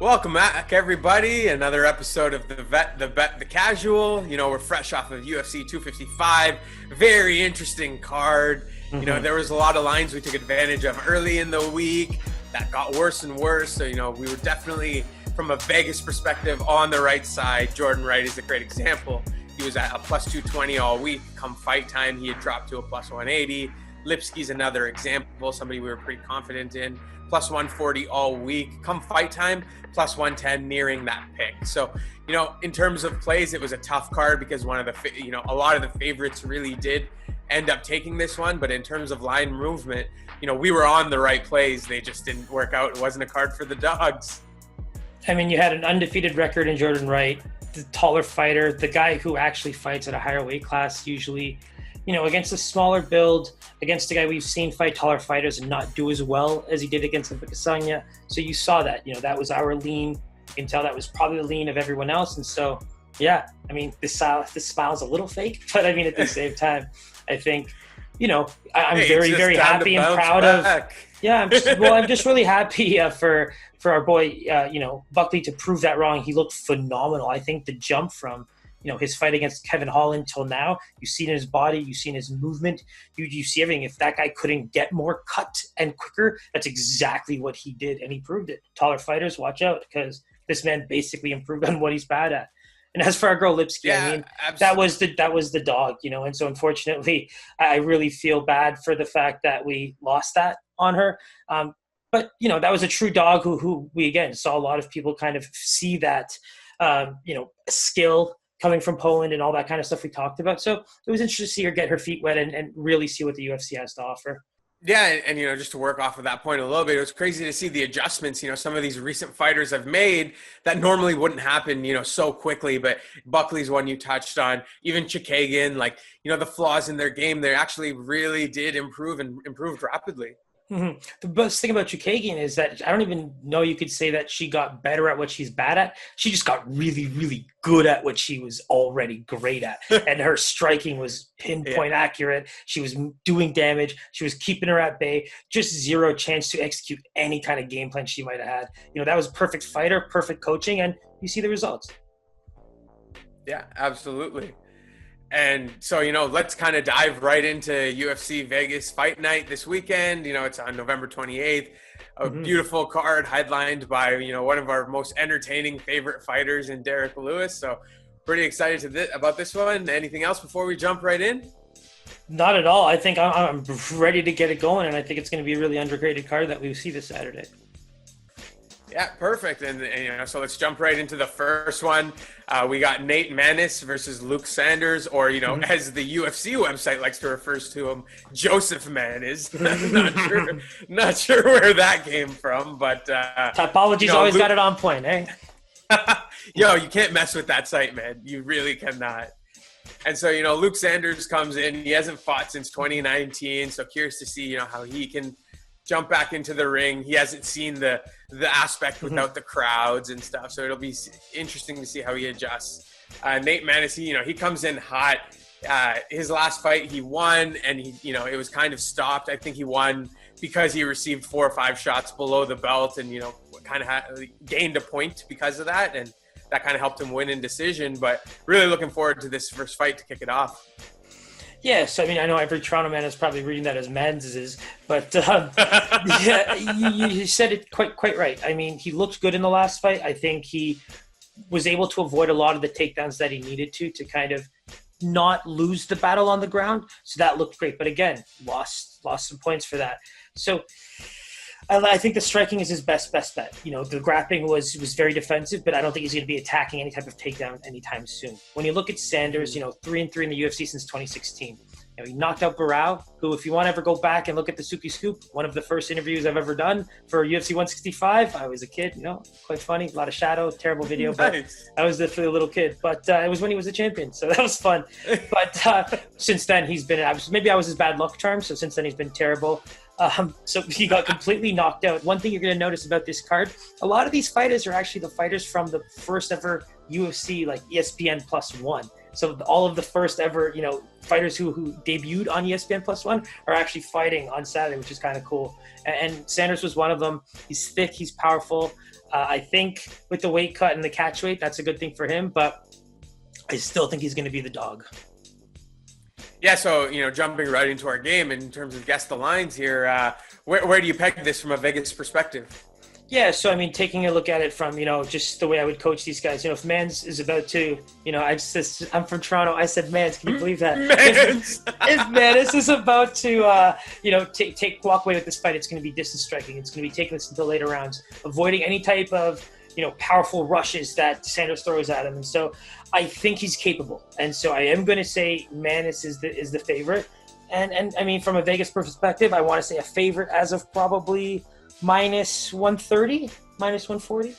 Welcome back, everybody. Another episode of the Bet, the Casual. We're fresh off of UFC 255. Very interesting card. There was a lot of lines we took advantage of early in the week that got worse and worse. So, we were definitely, from a Vegas perspective, on the right side. Jordan Wright is a great example. He was at a plus 220 all week. Come fight time, he had dropped to a plus 180. Lipsky's another example, somebody we were pretty confident in. Plus 140 all week. Come fight time, plus 110, nearing that pick. So, in terms of plays, it was a tough card because a lot of the favorites really did end up taking this one. But in terms of line movement, we were on the right plays. They just didn't work out. It wasn't a card for the dogs. I mean, you had an undefeated record in Jordan Wright, the taller fighter, the guy who actually fights at a higher weight class usually. Against a smaller build, against a guy we've seen fight taller fighters and not do as well as he did against Adesanya. So you saw that, that was our lean. You can tell that was probably the lean of everyone else. And so, yeah, I mean, this smile's a little fake, but I mean, at the same time, I think, I'm very, very happy and proud of. Yeah, I'm just really happy for our boy, Buckley to prove that wrong. He looked phenomenal. I think the jump from his fight against Kevin Holland till now, you've seen his body, you've seen his movement, you see everything. If that guy couldn't get more cut and quicker, that's exactly what he did, and he proved it. Taller fighters, watch out, because this man basically improved on what he's bad at. And as for our girl Lipsky, I mean, absolutely. that was the dog, and so unfortunately, I really feel bad for the fact that we lost that on her. But that was a true dog who we again saw a lot of people kind of see that, skill coming from Poland and all that kind of stuff we talked about. So it was interesting to see her get her feet wet and really see what the UFC has to offer. Yeah, and just to work off of that point a little bit, it was crazy to see the adjustments, some of these recent fighters have made that normally wouldn't happen, so quickly. But Buckley's one you touched on, even Chikagan, the flaws in their game, they actually really did improve and improved rapidly. Mm-hmm. The best thing about Chikagan is that I don't even know you could say that she got better at what she's bad at. She just got really, really good at what she was already great at. And her striking was pinpoint accurate. She was doing damage. She was keeping her at bay. Just zero chance to execute any kind of game plan she might have had. That was perfect fighter, perfect coaching, and you see the results. Yeah, absolutely. And so, let's kind of dive right into UFC Vegas fight night this weekend. It's on November 28th. A beautiful card headlined by, one of our most entertaining favorite fighters in Derrick Lewis. So pretty excited about this one. Anything else before we jump right in? Not at all. I think I'm ready to get it going, and I think it's going to be a really underrated card that we see this Saturday. Yeah, perfect. And so let's jump right into the first one. We got Nate Maness versus Luke Sanders, or, as the UFC website likes to refer to him, Joseph Maness. Not sure where that came from, but Topology's always got it on point, eh? Yo, you can't mess with that site, man. You really cannot. And so, Luke Sanders comes in. He hasn't fought since 2019, so curious to see, how he can jump back into the ring. He hasn't seen the aspect without the crowds and stuff, so it'll be interesting to see how he adjusts. Nate Maness, he comes in hot. His last fight he won, and it was kind of stopped. I think he won because he received 4 or 5 shots below the belt, and kind of gained a point because of that, and that kind of helped him win in decision. But really looking forward to this first fight to kick it off. Yes, I mean, I know every Toronto man is probably reading that as Men's, but yeah, you said it quite right. I mean, he looked good in the last fight. I think he was able to avoid a lot of the takedowns that he needed to kind of not lose the battle on the ground. So that looked great. But again, lost some points for that. So I think the striking is his best bet. The grappling was very defensive, but I don't think he's going to be attacking any type of takedown anytime soon. When you look at Sanders, 3-3 in the UFC since 2016. He knocked out Barao, who, if you want to ever go back and look at the Sooky Scoop, one of the first interviews I've ever done for UFC 165. I was a kid, quite funny, a lot of shadow, terrible video, but I was the little kid. But it was when he was a champion, so that was fun. But since then, he's been, maybe I was his bad luck charm, so since then he's been terrible. So he got completely knocked out. One thing you're going to notice about this card, a lot of these fighters are actually the fighters from the first ever UFC, like ESPN +1. So all of the first ever, fighters who debuted on ESPN +1 are actually fighting on Saturday, which is kind of cool. And Sanders was one of them. He's thick, he's powerful. I think with the weight cut and the catch weight, that's a good thing for him, but I still think he's going to be the dog. Yeah, so, jumping right into our game in terms of guess the lines here, where do you peg this from a Vegas perspective? Yeah, so I mean, taking a look at it from, just the way I would coach these guys, if Mans is about to, I'm from Toronto. I said, Mans, can you believe that? Mans! If Mans is about to, walk away with this fight, it's going to be distance striking. It's going to be taking this into later rounds, avoiding any type of, powerful rushes that Sanders throws at him. And so I think he's capable. And so I am going to say Manis is the favorite. And I mean, from a Vegas perspective, I want to say a favorite as of probably minus 130, minus 140.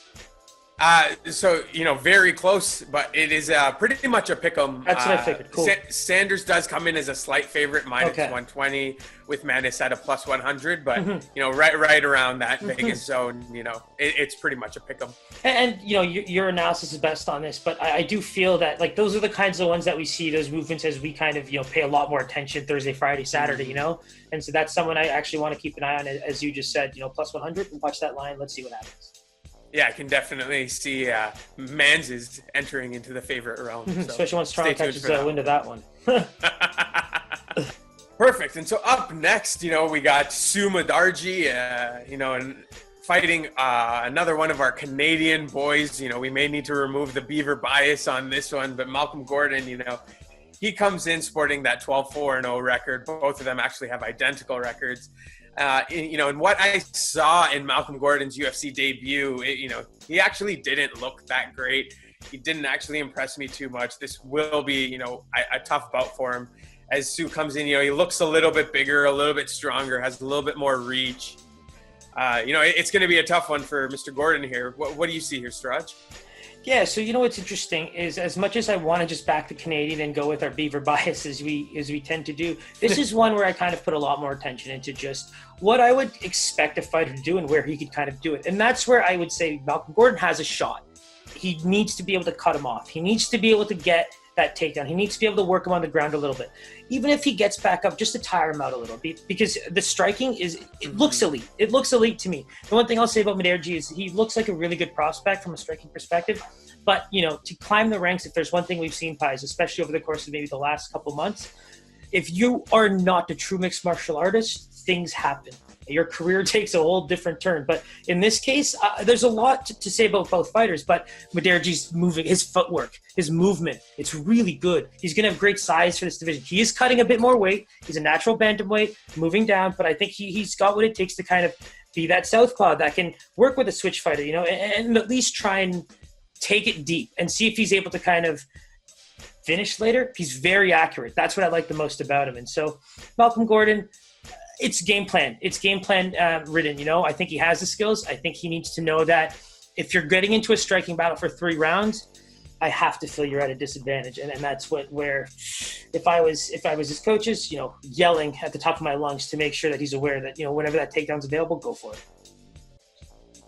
So, very close, but it is pretty much a pick 'em. That's what I figured. Cool. Sanders does come in as a slight favorite, minus 120, with Manis at a plus 100, but, right around that Vegas zone, it's pretty much a pick 'em. And your analysis is best on this, but I do feel that, like, those are the kinds of ones that we see, those movements, as we kind of, pay a lot more attention Thursday, Friday, Saturday, And so that's someone I actually want to keep an eye on, as you just said, plus 100, and watch that line. Let's see what happens. Yeah, I can definitely see Mans is entering into the favorite realm. So especially once Toronto catches a wind of that one. Perfect. And so up next, we got Suma Darji, and fighting another one of our Canadian boys. We may need to remove the Beaver bias on this one, but Malcolm Gordon, he comes in sporting that 12-4-0 record. Both of them actually have identical records. And what I saw in Malcolm Gordon's UFC debut, he actually didn't look that great. He didn't actually impress me too much. This will be, a tough bout for him. As Sue comes in, he looks a little bit bigger, a little bit stronger, has a little bit more reach. It's going to be a tough one for Mr. Gordon here. What do you see here, Strudge? Yeah, so what's interesting is, as much as I want to just back the Canadian and go with our Beaver bias as we tend to do, this is one where I kind of put a lot more attention into just what I would expect a fighter to do and where he could kind of do it. And that's where I would say Malcolm Gordon has a shot. He needs to be able to cut him off. He needs to be able to get that takedown. He needs to be able to work him on the ground a little bit. Even if he gets back up, just to tire him out a little bit, because the striking it looks elite. It looks elite to me. The one thing I'll say about Muderji is he looks like a really good prospect from a striking perspective. But, to climb the ranks, if there's one thing we've seen, Pies, especially over the course of maybe the last couple months, if you are not a true mixed martial artist, things happen. Your career takes a whole different turn. But in this case, there's a lot to say about both fighters. But Muderji's moving, his footwork, his movement, it's really good. He's going to have great size for this division. He is cutting a bit more weight. He's a natural bantamweight, moving down. But I think he's got what it takes to kind of be that southpaw that can work with a switch fighter, and at least try and take it deep and see if he's able to kind of finish later. He's very accurate. That's what I like the most about him. And so Malcolm Gordon, it's game plan. It's game plan ridden. I think he has the skills. I think he needs to know that if you're getting into a striking battle for 3 rounds, I have to feel you're at a disadvantage. And that's where if I was his coaches, yelling at the top of my lungs to make sure that he's aware that, whenever that takedown's available, go for it.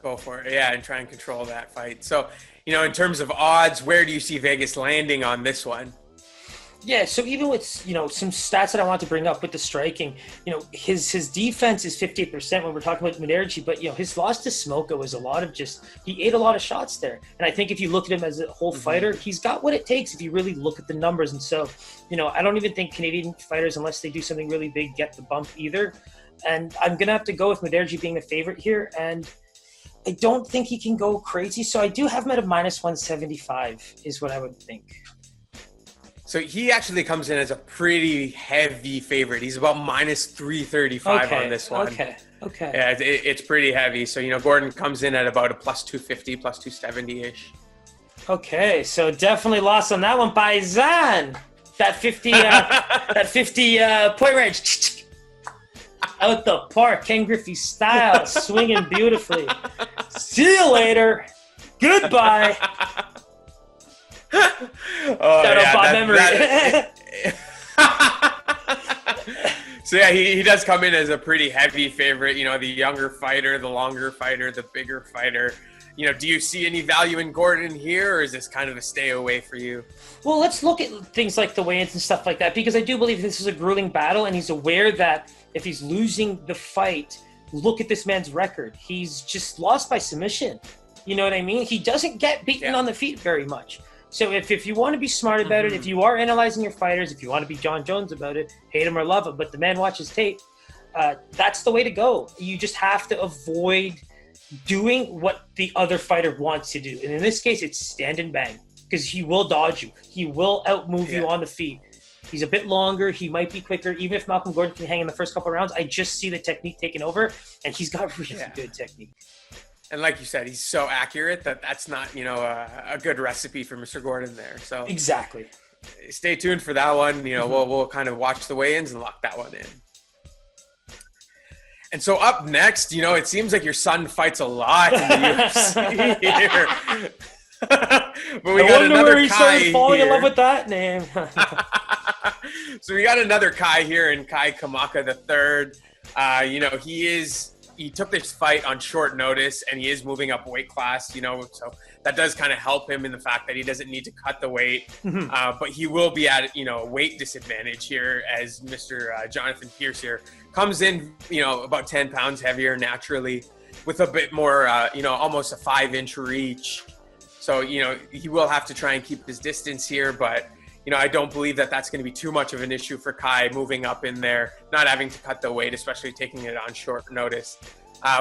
Go for it. Yeah, and try and control that fight. So, in terms of odds, where do you see Vegas landing on this one? Yeah, so even with, some stats that I want to bring up with the striking, his defense is 58% when we're talking about Muderji, but, his loss to Smoko was a lot of he ate a lot of shots there. And I think if you look at him as a whole fighter, he's got what it takes if you really look at the numbers. And so, I don't even think Canadian fighters, unless they do something really big, get the bump either. And I'm going to have to go with Muderji being the favorite here. And I don't think he can go crazy. So I do have him at a minus 175 is what I would think. So he actually comes in as a pretty heavy favorite. He's about minus 335 on this one. Okay. Yeah, it's pretty heavy. So, Gordon comes in at about a plus 250, plus 270-ish. Okay, so definitely lost on that one. Baeza, that 50 point range. Out the park, Ken Griffey style, swinging beautifully. See you later. Goodbye. Shout out Bob Memory. So yeah, he does come in as a pretty heavy favorite. The younger fighter, the longer fighter, the bigger fighter. do you see any value in Gordon here, or is this kind of a stay away for you? Well, let's look at things like the weigh-ins and stuff like that, because I do believe this is a grueling battle, and he's aware that if he's losing the fight, look at this man's record. He's just lost by submission. You know what I mean? He doesn't get beaten on the feet very much. So if you want to be smart about it, if you are analyzing your fighters, if you want to be John Jones about it, hate him or love him, but the man watches tape, that's the way to go. You just have to avoid doing what the other fighter wants to do. And in this case, it's stand and bang, because he will dodge you. He will outmove you on the feet. He's a bit longer. He might be quicker. Even if Malcolm Gordon can hang in the first couple of rounds, I just see the technique taking over, and he's got really good technique. And like you said, he's so accurate that's not, a good recipe for Mr. Gordon there. So exactly. Stay tuned for that one. We'll kind of watch the weigh-ins and lock that one in. And so up next, it seems like your son fights a lot in the UFC here. But we got another Kai here. Falling in love with that name. So we got another Kai here in Kai Kamaka III. He took this fight on short notice, and he is moving up weight class, so that does kind of help him in the fact that he doesn't need to cut the weight. But he will be at, a weight disadvantage here as Mr. Jonathan Pierce here comes in, about 10 pounds heavier naturally with a bit more, almost a 5-inch reach. So, he will have to try and keep his distance here, but I don't believe that that's going to be too much of an issue for Kai moving up in there, not having to cut the weight, especially taking it on short notice.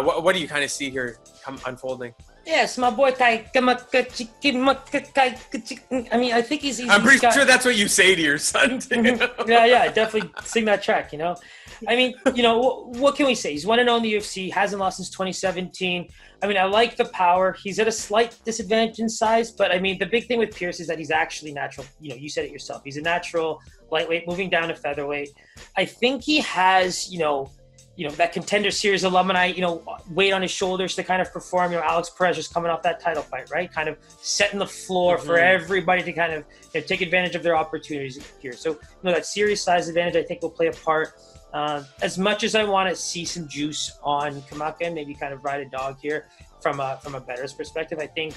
What do you kind of see here unfolding? Yes, my boy Kai. I mean, I think he's I'm pretty sure that's what you say to your son. Yeah, definitely sing that track, I mean, what can we say? He's 1-0 in the UFC, hasn't lost since 2017. I mean, I like the power. He's at a slight disadvantage in size, but I mean, the big thing with Pierce is that he's actually natural. You said it yourself. He's a natural lightweight moving down to featherweight. I think he has, that Contender Series alumni, weight on his shoulders to kind of perform. Alex Perez just coming off that title fight, right? Kind of setting the floor for everybody to kind of take advantage of their opportunities here. So, that series size advantage, I think, will play a part. As much as I want to see some juice on Kamaka and maybe kind of ride a dog here from a bettor's perspective, I think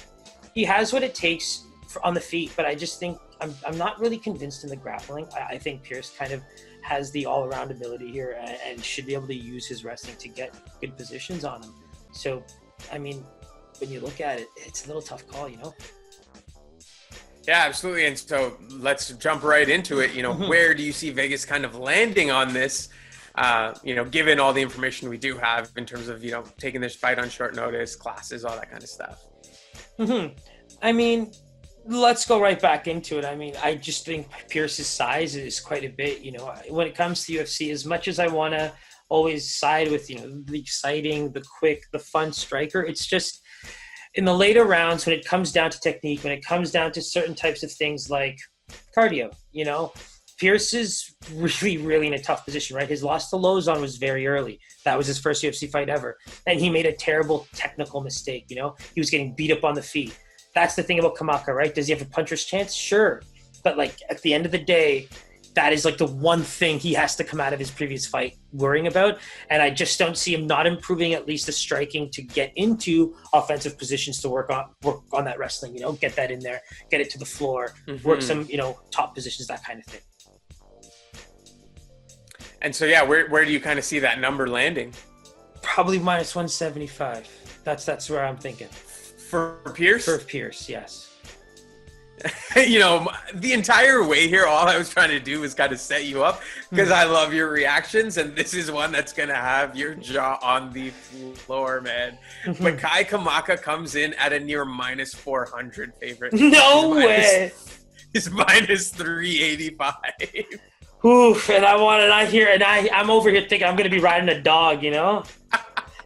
he has what it takes on the feet, but I just think I'm not really convinced in the grappling. I think Pierce kind of has the all-around ability here and should be able to use his wrestling to get good positions on him. So, I mean, when you look at it, it's a little tough call, Yeah, absolutely. And so let's jump right into it. Where do you see Vegas kind of landing on this? Given all the information we do have in terms of, taking this fight on short notice, classes, all that kind of stuff. I mean, let's go right back into it. I mean, I just think Pierce's size is quite a bit, when it comes to UFC, as much as I want to always side with, the exciting, the quick, the fun striker, it's just in the later rounds, when it comes down to technique, when it comes down to certain types of things like cardio, Pierce is really, really in a tough position, right? His loss to Lozon was very early. That was his first UFC fight ever. And he made a terrible technical mistake, He was getting beat up on the feet. That's the thing about Kamaka, right? Does he have a puncher's chance? Sure. But, at the end of the day, that is, the one thing he has to come out of his previous fight worrying about. And I just don't see him not improving at least the striking to get into offensive positions to work on that wrestling, get that in there, get it to the floor, work some, top positions, that kind of thing. And so, where do you kind of see that number landing? Probably minus 175. That's where I'm thinking. For Pierce? For Pierce, yes. The entire way here, all I was trying to do was kind of set you up because I love your reactions, and this is one that's going to have your jaw on the floor, man. But Kai Kamaka comes in at a near minus 400 favorite. No way! He's minus 385. Oof, and I'm over here thinking I'm going to be riding a dog,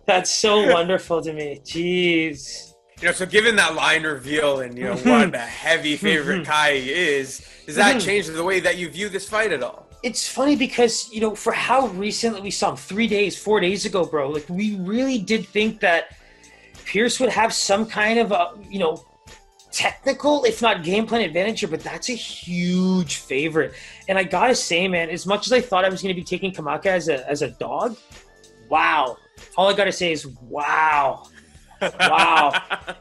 That's so wonderful to me. Jeez. So given that line reveal and, what a heavy favorite Kai is, does that change the way that you view this fight at all? It's funny because, for how recently we saw him 4 days ago, bro, we really did think that Pierce would have some kind of technical, if not game plan advantage here, but that's a huge favorite. And I gotta say, man, as much as I thought I was going to be taking Kamaka as a dog, wow. All I gotta say is wow. Wow.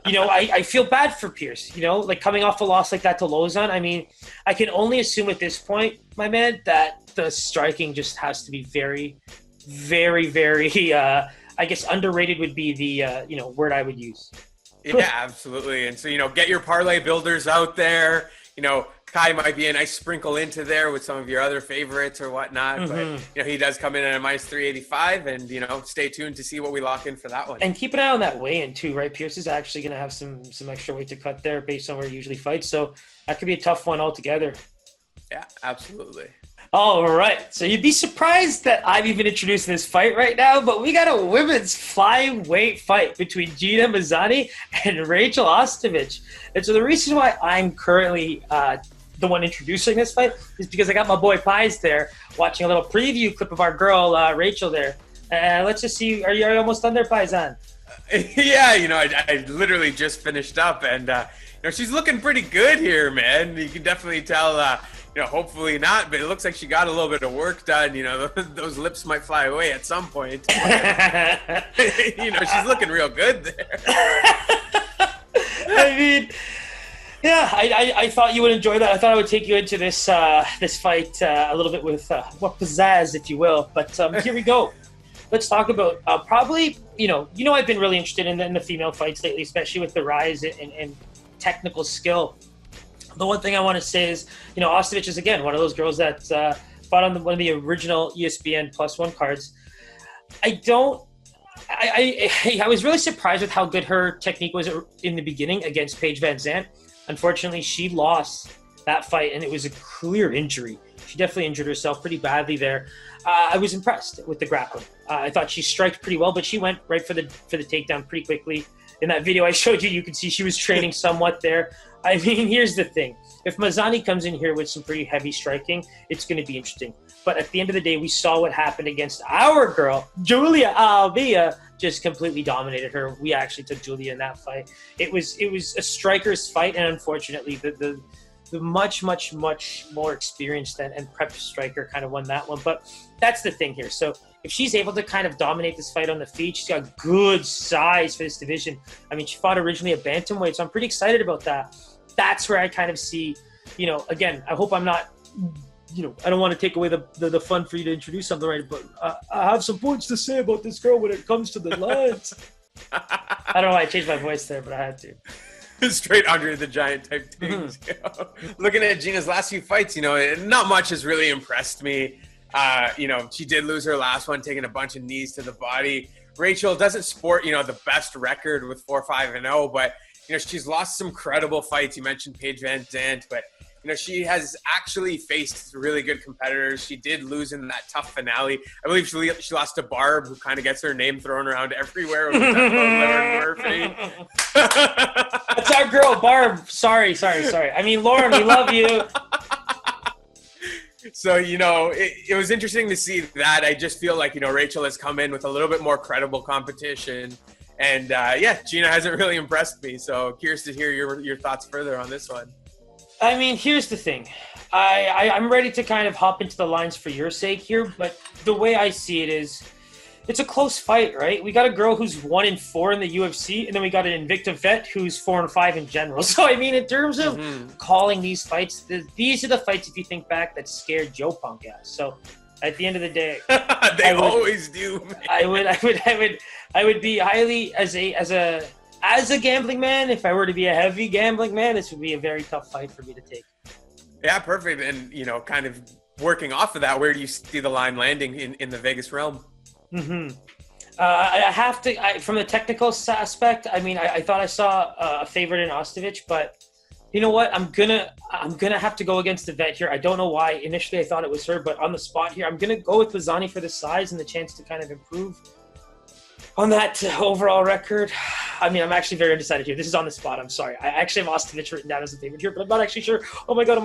I feel bad for Pierce, like coming off a loss like that to Lozon. I mean, I can only assume at this point, my man, that the striking just has to be very, very, very, I guess underrated would be the, word I would use. Yeah, absolutely. And so, get your parlay builders out there. Kai might be a nice sprinkle into there with some of your other favorites or whatnot. But, he does come in at a minus 385 and, stay tuned to see what we lock in for that one. And keep an eye on that weigh-in too, right? Pierce is actually going to have some extra weight to cut there based on where he usually fights. So that could be a tough one altogether. Yeah, absolutely. All right. So you'd be surprised that I'm even introducing this fight right now, but we got a women's flyweight fight between Gina Mazzani and Rachel Ostovich. And so the reason why I'm currently the one introducing this fight is because I got my boy Pies there watching a little preview clip of our girl Rachael there. Let's just see. Are you almost done there, Paisan? Yeah, I literally just finished up, and she's looking pretty good here, man. You can definitely tell. Hopefully not, but it looks like she got a little bit of work done. Those lips might fly away at some point. She's looking real good there. I mean, yeah, I thought you would enjoy that. I thought I would take you into this this fight a little bit with what pizzazz, if you will. But here we go. Let's talk about probably, I've been really interested in the female fights lately, especially with the rise in technical skill. The one thing I want to say is, Ostovich is, again, one of those girls that fought on one of the original ESPN +1 cards. I was really surprised with how good her technique was in the beginning against Paige Van Zandt. Unfortunately, she lost that fight, and it was a clear injury. She definitely injured herself pretty badly there. I was impressed with the grappling. I thought she striked pretty well, but she went right for the takedown pretty quickly. In that video I showed you, you can see she was training somewhat there. I mean, here's the thing. If Mazzani comes in here with some pretty heavy striking, it's going to be interesting. But at the end of the day, we saw what happened against our girl, Julia Algeo, just completely dominated her. We actually took Julia in that fight. It was a striker's fight, and unfortunately, the much more experienced and prepped striker kind of won that one. But that's the thing here. So if she's able to kind of dominate this fight on the feet, she's got good size for this division. I mean, she fought originally at bantamweight, so I'm pretty excited about that. That's where I kind of see, again, I hope I'm not, I don't want to take away the fun for you to introduce something, right? But I have some points to say about this girl when it comes to the lines. I don't know why I changed my voice there, but I had to. Straight Andre the Giant type things. Looking at Gina's last few fights, not much has really impressed me. She did lose her last one, taking a bunch of knees to the body. Rachael doesn't sport, the best record with 4-5-0, but she's lost some credible fights. You mentioned Paige Van Zandt, but she has actually faced really good competitors. She did lose in that tough finale. I believe she lost to Barb, who kind of gets her name thrown around everywhere. Lauren Murphy. That's our girl, Barb. Sorry. I mean, Lauren, we love you. So, it was interesting to see that. I just feel like, Rachael has come in with a little bit more credible competition. And, Gina hasn't really impressed me. So curious to hear your thoughts further on this one. I mean, here's the thing. I'm ready to kind of hop into the lines for your sake here, but the way I see it is, it's a close fight, right? We got a girl who's 1-4 in the UFC, and then we got an Invicta vet who's 4-5 in general. So, I mean, in terms of calling these fights, these are the fights, if you think back, that scared Joe Punk ass. So, at the end of the day, always do. Man. I would be highly as a gambling man. If I were to be a heavy gambling man, this would be a very tough fight for me to take. Yeah, perfect. And kind of working off of that, where do you see the line landing in the Vegas realm? I have to, from the technical aspect, I mean, I thought I saw a favorite in Ostovich, but you know what? I'm gonna have to go against the vet here. I don't know why. Initially, I thought it was her, but on the spot here, I'm gonna go with Mazzani for the size and the chance to kind of improve on that overall record. I mean, I'm actually very undecided here. This is on the spot. I'm sorry. I actually have Ostovich written down as a favorite here, but I'm not actually sure. Oh my god!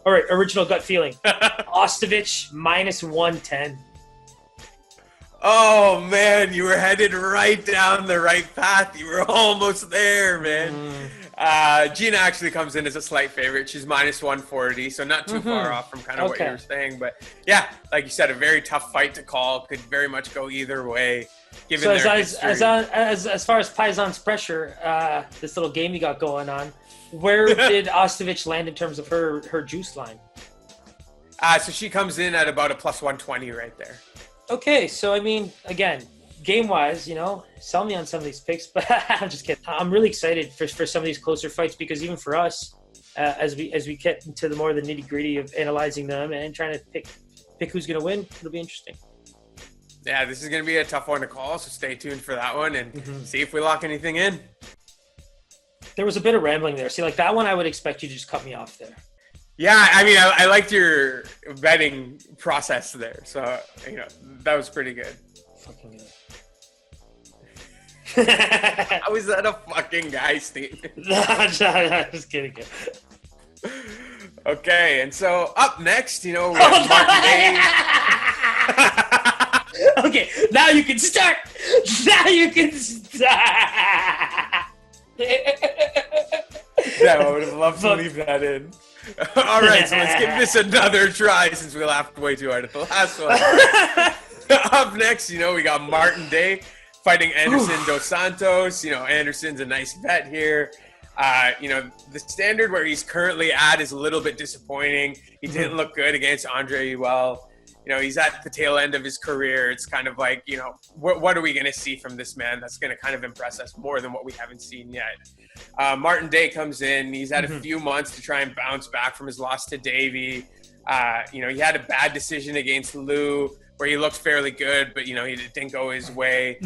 All right, original gut feeling. Ostovich -110. Oh, man, you were headed right down the right path. You were almost there, man. Gina actually comes in as a slight favorite. She's minus 140, so not too far off from kind of what you were saying. But yeah, like you said, a very tough fight to call. Could very much go either way. Given So their as far as Paisan's pressure, this little game you got going on, where did Ostovich land in terms of her juice line? So she comes in at about a plus 120 right there. Okay, so I mean, again, game-wise, sell me on some of these picks, but I'm just kidding. I'm really excited for some of these closer fights because even for us, as we get into the more of the nitty-gritty of analyzing them and trying to pick who's going to win, it'll be interesting. Yeah, this is going to be a tough one to call, so stay tuned for that one and see if we lock anything in. There was a bit of rambling there. See, like that one, I would expect you to just cut me off there. Yeah, I mean, I liked your betting process there, so that was pretty good. Fucking good. How is that a fucking guy statement? No, just kidding. Okay, and so up next, we have Martin Day. Okay, now you can start. Yeah, I would have loved to leave that in. All right, so let's give this another try since we laughed way too hard at the last one. Up next, we got Martin Day fighting Anderson Dos Santos. Anderson's a nice bet here. The standard where he's currently at is a little bit disappointing. He didn't look good against Andre Ewell. He's at the tail end of his career. It's kind of like, what are we going to see from this man that's going to kind of impress us more than what we haven't seen yet? Martin Day comes in. He's had a few months to try and bounce back from his loss to Davey. He had a bad decision against Lou where he looked fairly good, but, he didn't go his way.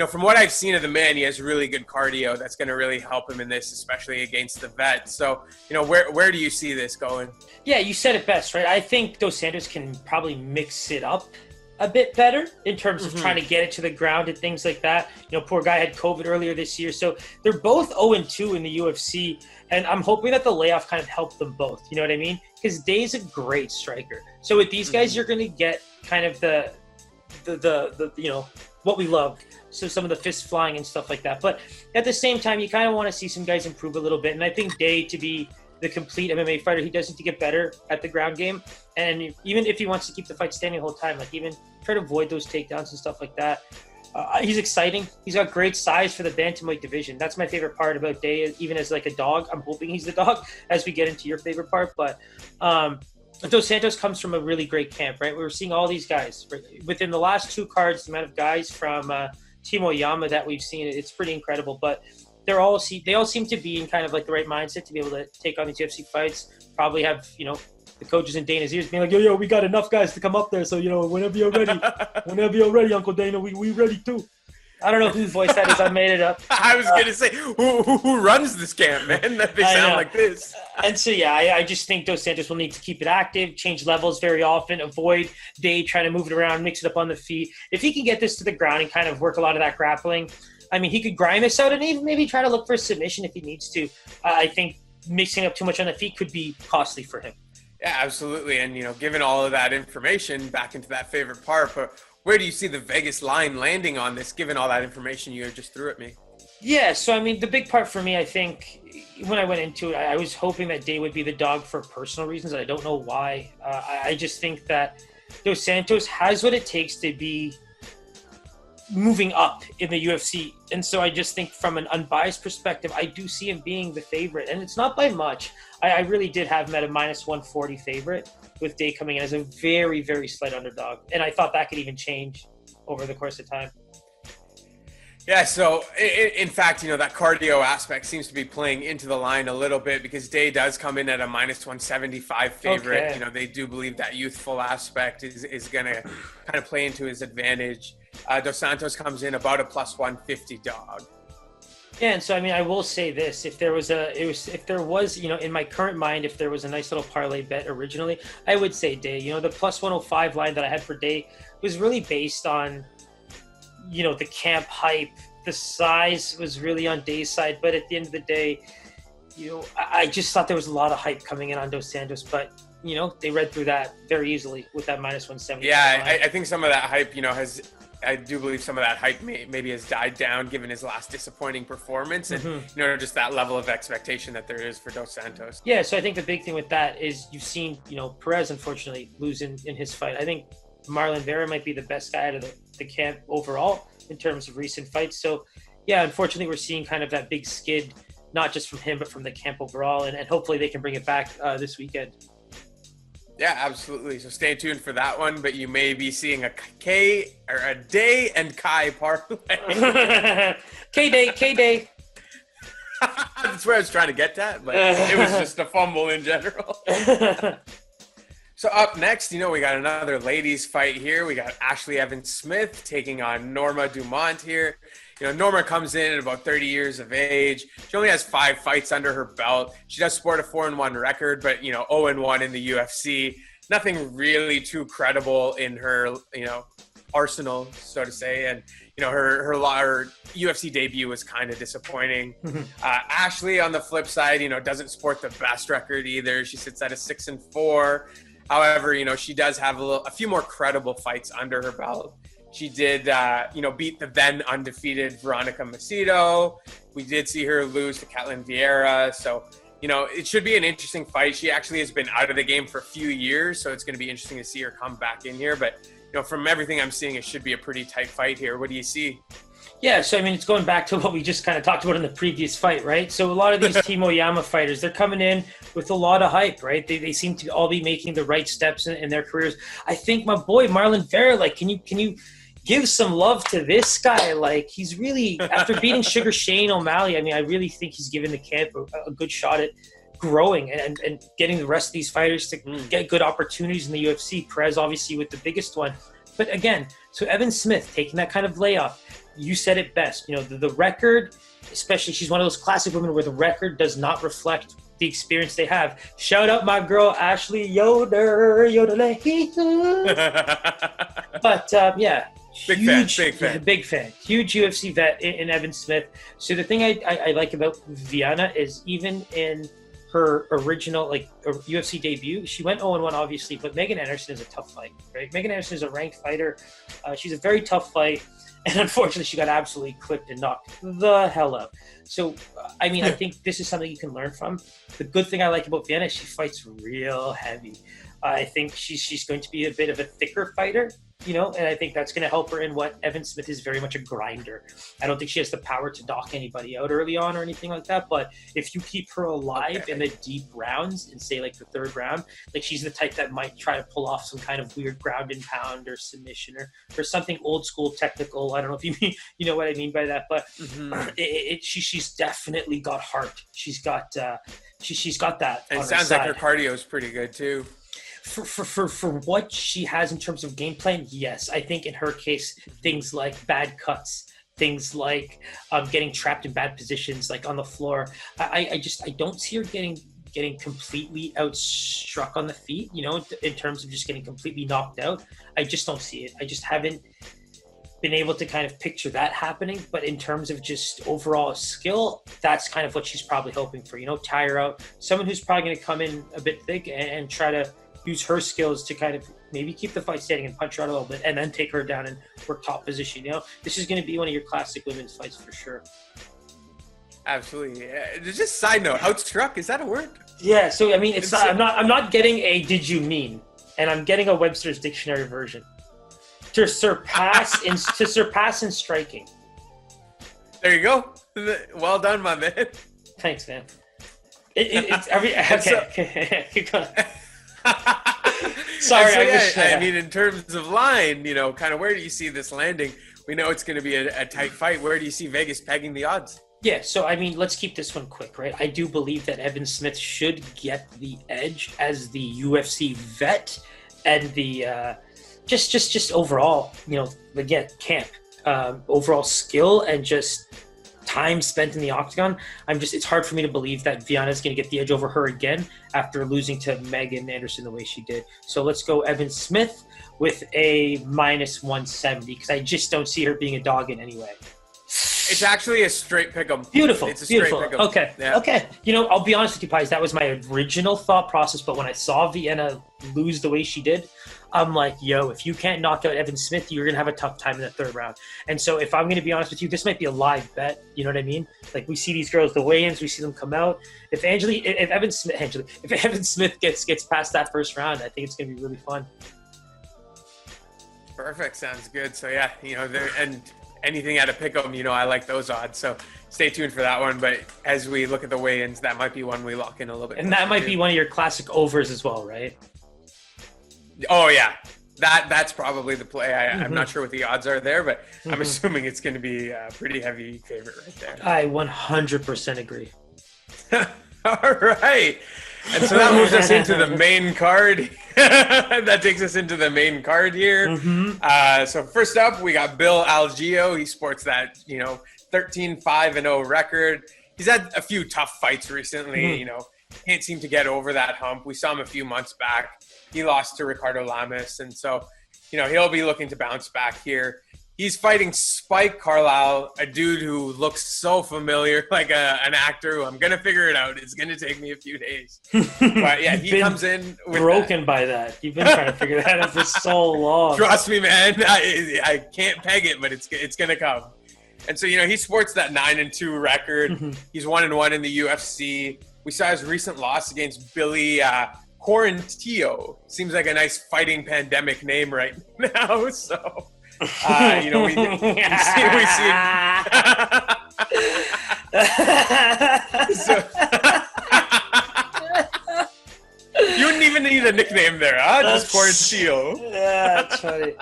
From what I've seen of the man, he has really good cardio that's going to really help him in this, especially against the vet. So, where do you see this going? Yeah, you said it best, right? I think Dos Santos can probably mix it up a bit better in terms of trying to get it to the ground and things like that. Poor guy had COVID earlier this year. So they're both 0-2 in the UFC. And I'm hoping that the layoff kind of helped them both. You know what I mean? Because Day's a great striker. So with these guys, you're going to get kind of the what we love. So some of the fist flying and stuff like that. But at the same time, you kind of want to see some guys improve a little bit. And I think Day, to be the complete MMA fighter, he does need to get better at the ground game. And even if he wants to keep the fight standing the whole time, like even try to avoid those takedowns and stuff like that. He's exciting. He's got great size for the bantamweight division. That's my favorite part about Day, even as like a dog. I'm hoping he's the dog as we get into your favorite part. But Dos Santos comes from a really great camp, right? We were seeing all these guys. Right? Within the last two cards, the amount of guys from Team Oyama that we've seen, it's pretty incredible. But they all seem to be in kind of like the right mindset to be able to take on these UFC fights. Probably have, the coaches in Dana's ears being like, yo, we got enough guys to come up there. So, whenever you're ready, Uncle Dana, we ready too. I don't know whose voice that is. I made it up. I was going to say, who runs this camp, man? That they sound like this. And so, yeah, I just think Dos Santos will need to keep it active, change levels very often, avoid Day trying to move it around, mix it up on the feet. If he can get this to the ground and kind of work a lot of that grappling, I mean, he could grind this out and even maybe try to look for a submission if he needs to. I think mixing up too much on the feet could be costly for him. Yeah, absolutely. And, given all of that information, back into that favorite part, but where do you see the Vegas line landing on this, given all that information you just threw at me? Yeah, so, I mean, the big part for me, I think, when I went into it, I was hoping that Day would be the dog for personal reasons. I don't know why. I just think that Dos Santos has what it takes to be moving up in the UFC. And so I just think from an unbiased perspective, I do see him being the favorite. And it's not by much. I really did have him at a minus 140 favorite with Day coming in as a very, very slight underdog. And I thought that could even change over the course of time. Yeah, so in fact, that cardio aspect seems to be playing into the line a little bit because Day does come in at a minus 175 favorite. Okay. They do believe that youthful aspect is going to kind of play into his advantage. Dos Santos comes in about a plus 150 dog. Yeah, and so I mean, I will say this: if there was, in my current mind, if there was a nice little parlay bet originally, I would say Day. The plus 105 line that I had for Day was really based on, the camp hype. The size was really on Day's side, but at the end of the day, I just thought there was a lot of hype coming in on Dos Santos, but they read through that very easily with that minus 170. Yeah, I think some of that hype, has I do believe some of that hype maybe has died down given his last disappointing performance, and just that level of expectation that there is for Dos Santos. Yeah, so I think the big thing with that is you've seen Perez unfortunately lose in his fight. I think Marlon Vera might be the best guy out of the camp overall in terms of recent fights. So yeah, unfortunately we're seeing kind of that big skid, not just from him but from the camp overall, and hopefully they can bring it back this weekend. Yeah, absolutely. So stay tuned for that one, but you may be seeing a K or a Day and Kai parlay. K-Day. That's where I was trying to get at, but it was just a fumble in general. So up next, we got another ladies fight here. We got Ashley Evans-Smith taking on Norma Dumont here. Norma comes in at about 30 years of age. She only has 5 fights under her belt. She does sport a 4-1 record, but 0-1 in the UFC. Nothing really too credible in her, arsenal, so to say. And her UFC debut was kind of disappointing. Ashley, on the flip side, doesn't sport the best record either. She sits at a 6-4. However, she does have a few more credible fights under her belt. She did, beat the then undefeated Veronica Macedo. We did see her lose to Catlin Vieira. So, it should be an interesting fight. She actually has been out of the game for a few years, so it's going to be interesting to see her come back in here. But, from everything I'm seeing, it should be a pretty tight fight here. What do you see? Yeah, so, it's going back to what we just kind of talked about in the previous fight, right? So a lot of these Team Oyama fighters, they're coming in with a lot of hype, right? They seem to all be making the right steps in their careers. I think my boy Marlon Vera, can you give some love to this guy? He's really, after beating Sugar Shane O'Malley, I really think he's given the camp a good shot at growing and getting the rest of these fighters to get good opportunities in the UFC. Perez, obviously, with the biggest one. But again, so Evan Smith taking that kind of layoff, you said it best. The record, especially, she's one of those classic women where the record does not reflect the experience they have. Shout out my girl, Ashley Yoder. But, yeah. Big fan. Huge UFC vet in Evan Smith. So the thing I like about Viana is even in her original UFC debut, she went 0-1 obviously, but Megan Anderson is a tough fight, right? Megan Anderson is a ranked fighter. She's a very tough fight, and unfortunately she got absolutely clipped and knocked the hell out. So I think this is something you can learn from. The good thing I like about Viana is she fights real heavy. I think she's going to be a bit of a thicker fighter, and I think that's going to help her in what Evan Smith is very much a grinder. I don't think she has the power to knock anybody out early on or anything like that, but if you keep her alive in the deep rounds and say the 3rd round, she's the type that might try to pull off some kind of weird ground and pound or submission or something old school technical. I don't know if you know what I mean by that, but she's definitely got heart. She's got she's got that. And it sounds like her cardio is pretty good too. For what she has in terms of game plan, yes. I think in her case, things like bad cuts, things like getting trapped in bad positions, on the floor. I don't see her getting completely outstruck on the feet, in terms of just getting completely knocked out. I just don't see it. I just haven't been able to kind of picture that happening. But in terms of just overall skill, that's kind of what she's probably hoping for, tire out someone who's probably going to come in a bit thick and try to use her skills to kind of maybe keep the fight standing and punch her out a little bit and then take her down and work top position. This is going to be one of your classic women's fights for sure. Absolutely. Just side note, outstruck, is that a word? Yeah. So, it's not, I'm not getting a did you mean, and I'm getting a Webster's dictionary version. To surpass in striking. There you go. Well done, my man. Thanks, man. It's every okay. Keep going. Sorry, in terms of line, kind of where do you see this landing? We know it's going to be a tight fight. Where do you see Vegas pegging the odds? Yeah, so let's keep this one quick, right? I do believe that Evan Smith should get the edge as the UFC vet and the just overall, again, camp, overall skill and just time spent in the octagon. It's hard for me to believe that Viana is going to get the edge over her again after losing to Megan Anderson the way she did. So let's go Evan Smith with a -170 because I just don't see her being a dog in any way. It's actually a straight pick'em. Beautiful. It's a beautiful. straight pick'em. Okay. Yeah. Okay. You know, I'll be honest with you, Pies. That was my original thought process. But when I saw Viana lose the way she did, I'm like, yo, if you can't knock out Evan Smith, you're going to have a tough time in the third round. And so if I'm going to be honest with you, this might be a live bet. You know what I mean? Like, we see these girls, the weigh-ins, we see them come out. If Evan Smith gets past that first round, I think it's going to be really fun. Perfect. Sounds good. So yeah, you know, and anything at a pick'em, you know, I like those odds. So stay tuned for that one. But as we look at the weigh-ins, that might be one we lock in a little bit. And that might be one of your classic overs as well, right? Oh yeah, that's probably the play. I'm not sure what the odds are there, but I'm assuming it's going to be a pretty heavy favorite right there. I 100% agree. All right. And so that moves us into the main card. That takes us into the main card here. So first up, we got Bill Algeo. He sports that, 13-5-0 record. He's had a few tough fights recently, can't seem to get over that hump. We saw him a few months back. He lost to Ricardo Lamas. And so, he'll be looking to bounce back here. He's fighting Spike Carlyle, a dude who looks so familiar, like an actor who I'm going to figure it out. It's going to take me a few days. But yeah, he comes in with broken by that. You've been trying to figure that out for so long. Trust me, man. I can't peg it, but it's going to come. And so, he sports that 9-2 record. He's 1-1 in the UFC. We saw his recent loss against Billy Quarantillo. Seems like a nice fighting pandemic name right now. So... we see so, you wouldn't even need a nickname there, huh? Just Quarantillo. Yeah, that's funny.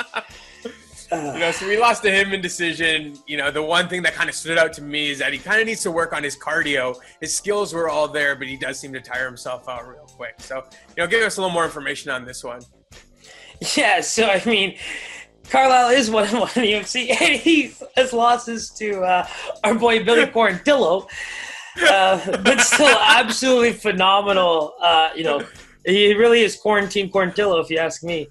So we lost to him in decision. The one thing that kind of stood out to me is that he kind of needs to work on his cardio. His skills were all there, but he does seem to tire himself out real quick. So, give us a little more information on this one. Yeah, so I mean, Carlyle is 1-1 in the UFC, and he has losses to our boy Billy Quarantillo, but still absolutely phenomenal. He really is Quarantillo, if you ask me.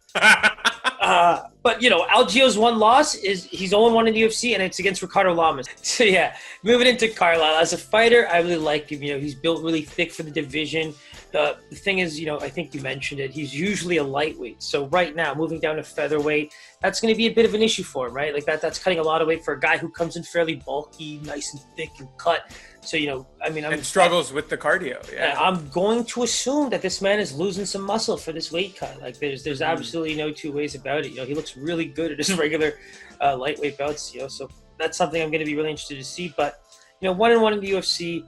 But Algeo's one loss is he's 0-1 in the UFC, and it's against Ricardo Lamas. So yeah, moving into Carlyle as a fighter, I really like him. He's built really thick for the division. The thing is, I think you mentioned it. He's usually a lightweight. So right now, moving down to featherweight, that's going to be a bit of an issue for him, right? Like that's cutting a lot of weight for a guy who comes in fairly bulky, nice and thick and cut. So, and struggles with the cardio. Yeah. I'm going to assume that this man is losing some muscle for this weight cut. Like there's absolutely no two ways about it. He looks really good at his regular lightweight bouts, So that's something I'm going to be really interested to see. But, 1-1 in the UFC.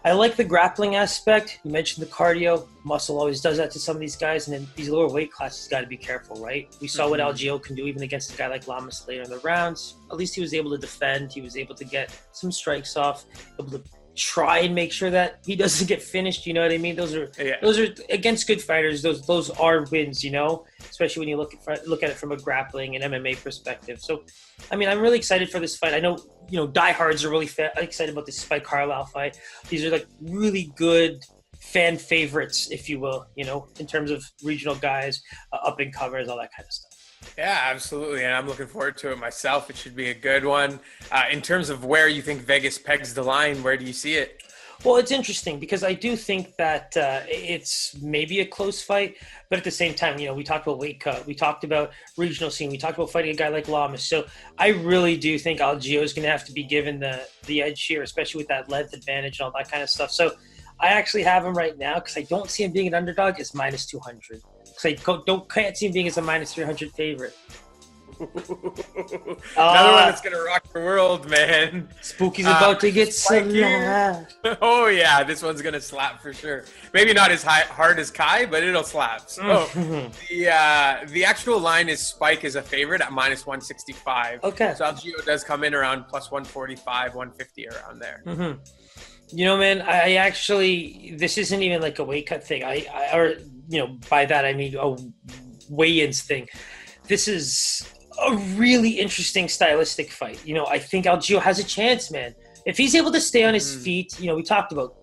I like the grappling aspect. You mentioned the cardio. Muscle always does that to some of these guys. And then these lower weight classes got to be careful, right? We saw what Algeo can do even against a guy like Lamas later in the rounds. At least he was able to defend. He was able to get some strikes off, able to try and make sure that he doesn't get finished. You know what I mean? Those are against good fighters. Those are wins, especially when you look at it from a grappling and MMA perspective. So, I'm really excited for this fight. I know, diehards are really excited about this Spike Carlyle fight. These are like really good fan favorites, if you will, in terms of regional guys, up and comers, all that kind of stuff. Yeah, absolutely. And I'm looking forward to it myself. It should be a good one. In terms of where you think Vegas pegs the line, where do you see it? Well, it's interesting because I do think that it's maybe a close fight, but at the same time, we talked about weight cut, we talked about regional scene, we talked about fighting a guy like Lamas. So I really do think Algeo is going to have to be given the edge here, especially with that length advantage and all that kind of stuff. So I actually have him right now because I don't see him being an underdog as -200. Because I can't see him being as a -300 favorite. Another one that's gonna rock the world, man. Spooky's about to get slapped. Oh yeah, this one's gonna slap for sure. Maybe not as hard as Kai, but it'll slap. So the actual line is Spike is a favorite at -165. Okay. So Algeo does come in around +145, 150 around there. Man, I actually, this isn't even like a weight cut thing. By that I mean a weigh-ins thing. This is a really interesting stylistic fight. I think Algeo has a chance, man. If he's able to stay on his feet, we talked about,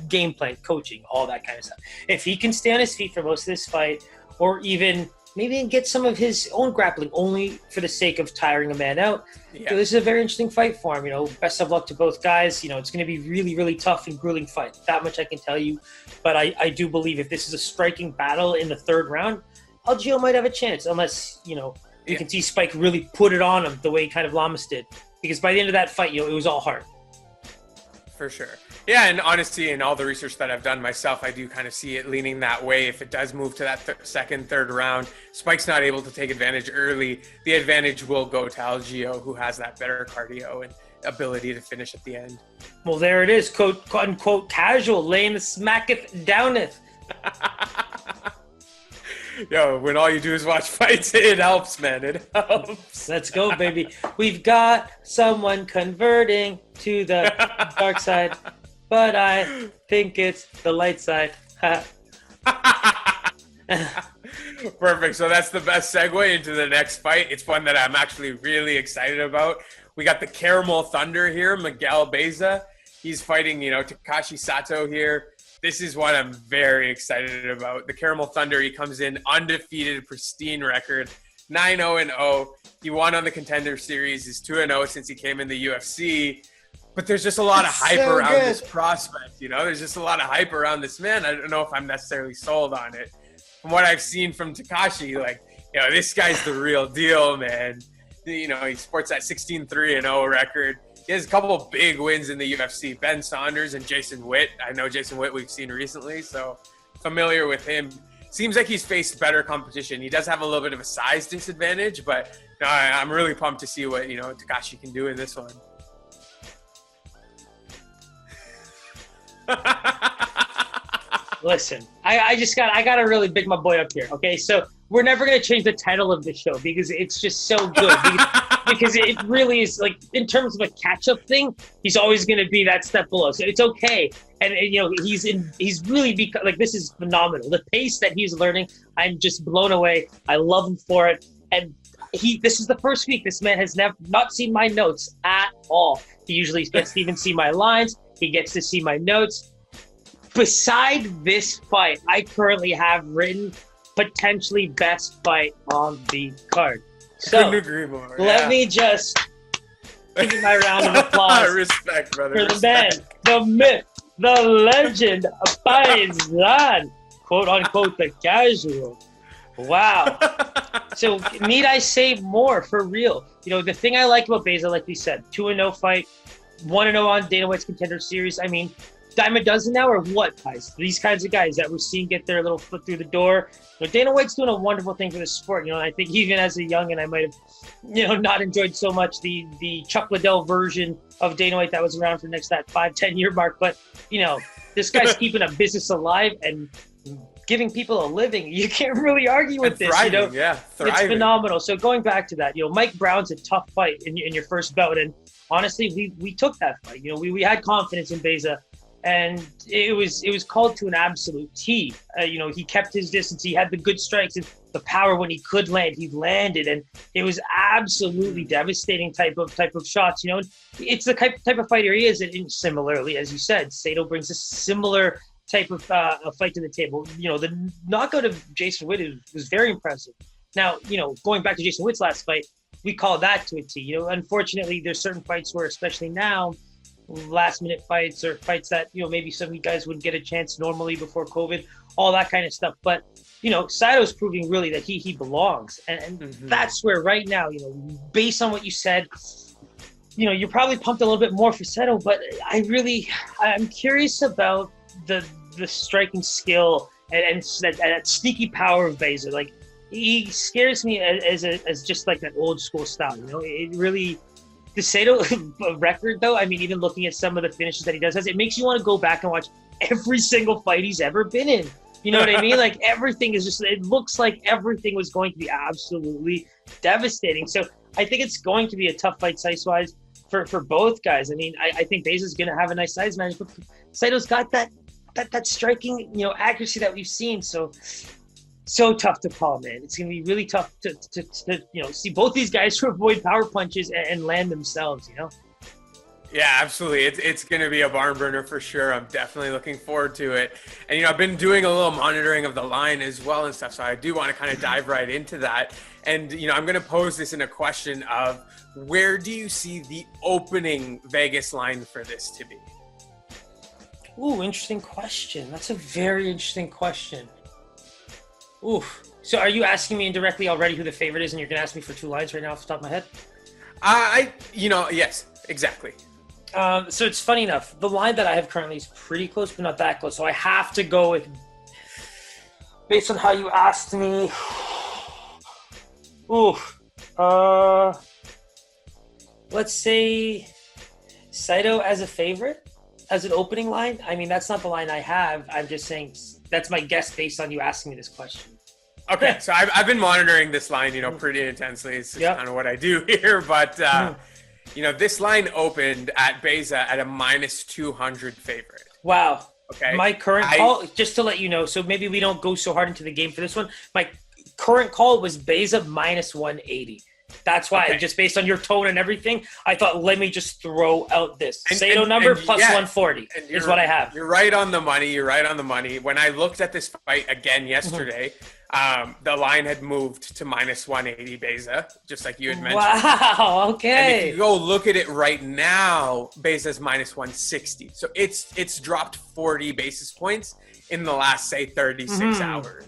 game plan, coaching, all that kind of stuff. If he can stay on his feet for most of this fight, or even, maybe get some of his own grappling only for the sake of tiring a man out. Yeah. So this is a very interesting fight for him. Best of luck to both guys. It's going to be really, really tough and grueling fight. That much I can tell you. But I do believe if this is a striking battle in the third round, Algeo might have a chance, unless, you can see Spike really put it on him the way kind of Lamas did. Because by the end of that fight, it was all heart. For sure. Yeah, and honestly, in all the research that I've done myself, I do kind of see it leaning that way. If it does move to that second, third round, Spike's not able to take advantage early, the advantage will go to Algeo, who has that better cardio and ability to finish at the end. Well, there it is, quote unquote casual, laying the smacketh downeth. Yo, when all you do is watch fights, it helps, man. It helps. Let's go, baby. We've got someone converting to the dark side, but I think it's the light side. Perfect. So that's the best segue into the next fight. It's one that I'm actually really excited about. We got the Caramel Thunder here, Miguel Baeza. He's fighting, Takashi Sato here. This is one I'm very excited about. The Caramel Thunder, he comes in undefeated, pristine record, 9-0-0. He won on the Contender Series. He's 2-0 since he came in the UFC. But there's just a lot of hype around this prospect, There's just a lot of hype around this man. I don't know if I'm necessarily sold on it. From what I've seen from Takashi, this guy's the real deal, man. He sports that 16-3-0 record. He has a couple of big wins in the UFC. Ben Saunders and Jason Witt. I know Jason Witt we've seen recently, so familiar with him. Seems like he's faced better competition. He does have a little bit of a size disadvantage, but I'm really pumped to see what, Takashi can do in this one. Listen, I got to really big my boy up here, okay? So we're never going to change the title of the show because it's just so good. Because it really is, in terms of a catch-up thing, he's always going to be that step below. So it's okay. And he's really, this is phenomenal. The pace that he's learning, I'm just blown away. I love him for it. And this is the first week this man has not seen my notes at all. He usually gets to even see my lines. He gets to see my notes. Beside this fight, I currently have written potentially best fight on the card. So couldn't agree more. Let me just give you my round of applause. Respect, brother. For the man, the myth, the legend, Parisian, quote unquote, the casual. Wow. So need I say more for real? The thing I like about Baeza, like we said, 2-0 fight, 1-0 on Dana White's Contender Series. I mean, dime a dozen now or what, guys? These kinds of guys that we're seeing get their little foot through the door. Dana White's doing a wonderful thing for the sport. And I think even as a youngin', I might have, not enjoyed so much the Chuck Liddell version of Dana White that was around for that 5-10 year mark. But, this guy's keeping a business alive and giving people a living. You can't really argue with this. Thriving, thriving. It's phenomenal. So going back to that, Mike Brown's a tough fight in your first bout. And honestly, we took that fight. We had confidence in Baeza. And it was called to an absolute T. He kept his distance. He had the good strikes and the power when he could land. He landed, and it was absolutely devastating type of shots. It's the type of fighter he is. And similarly, as you said, Sato brings a similar type of fight to the table. The knockout of Jason Witt was very impressive. Now, going back to Jason Witt's last fight, we call that to a T. Unfortunately, there's certain fights where, especially now, last minute fights or fights that maybe some of you guys wouldn't get a chance normally before COVID, all that kind of stuff. But Sato's proving really that he belongs, and that's where right now, based on what you said, you're probably pumped a little bit more for Sato. But I'm curious about the striking skill and that sneaky power of Baeza. He scares me as just like that old school style. It really. The Sato record, though, I mean, even looking at some of the finishes that he does, it makes you want to go back and watch every single fight he's ever been in. You know what I mean? Everything is just, it looks like everything was going to be absolutely devastating. So I think it's going to be a tough fight size-wise for both guys. I mean, I think Baeza's going to have a nice size match, but Sato's got that striking, accuracy that we've seen. So tough to call, man. It's going to be really tough to see both these guys to avoid power punches and land themselves, Yeah, absolutely. It's going to be a barn burner for sure. I'm definitely looking forward to it. And, I've been doing a little monitoring of the line as well and stuff. So I do want to kind of dive right into that. And, I'm going to pose this in a question of where do you see the opening Vegas line for this to be? Ooh, interesting question. That's a very interesting question. Ooh. So are you asking me indirectly already who the favorite is and you're going to ask me for two lines right now off the top of my head? Yes, exactly. So it's funny enough. The line that I have currently is pretty close, but not that close. So I have to go with, based on how you asked me. Ooh. Let's say Sato as a favorite, as an opening line. I mean, that's not the line I have. I'm just saying that's my guess based on you asking me this question. Okay, so I've been monitoring this line, pretty intensely. It's just kind of what I do here. But, this line opened at Baeza at a minus 200 favorite. Wow. Okay. My current call, just to let you know, so maybe we don't go so hard into the game for this one. My current call was Baeza minus 180. That's why, just based on your tone and everything, I thought, let me just throw out this. Sato number plus 140 is what I have. You're right on the money. When I looked at this fight again yesterday, the line had moved to minus 180 Baeza, just like you had mentioned. Wow, okay. And if you go look at it right now, Baeza's minus 160. So it's dropped 40 basis points in the last, say, 36 hours.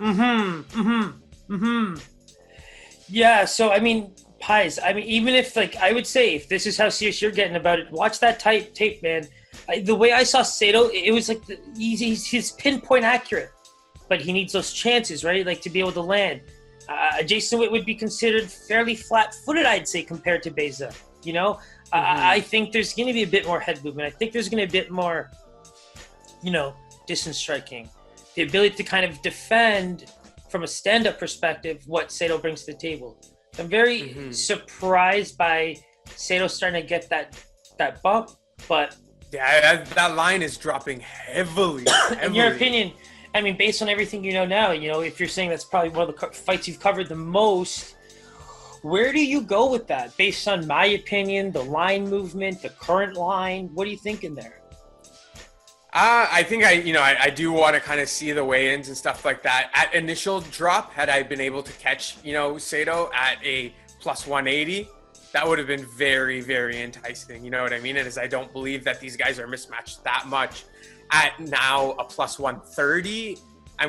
Yeah, so, I mean, Pies, even if, I would say, if this is how serious you're getting about it, watch that tape, man. The way I saw Sato, it was like he's pinpoint accurate, but he needs those chances, right? To be able to land. Jason Witt would be considered fairly flat-footed, I'd say, compared to Baeza, I think there's going to be a bit more head movement. I think there's going to be a bit more, distance striking. The ability to kind of defend from a stand-up perspective what Sato brings to the table. I'm very surprised by Sato starting to get that bump, but yeah, that line is dropping heavily. In your opinion, based on everything you know now, if you're saying that's probably one of the fights you've covered the most, where do you go with that? Based on my opinion, the line movement, the current line, what are you thinking there? I think I do want to kind of see the weigh-ins and stuff like that. At initial drop, had I been able to catch, Sato at a plus 180, that would have been very, very enticing. You know what I mean? And as I don't believe that these guys are mismatched that much. At now a plus 130, I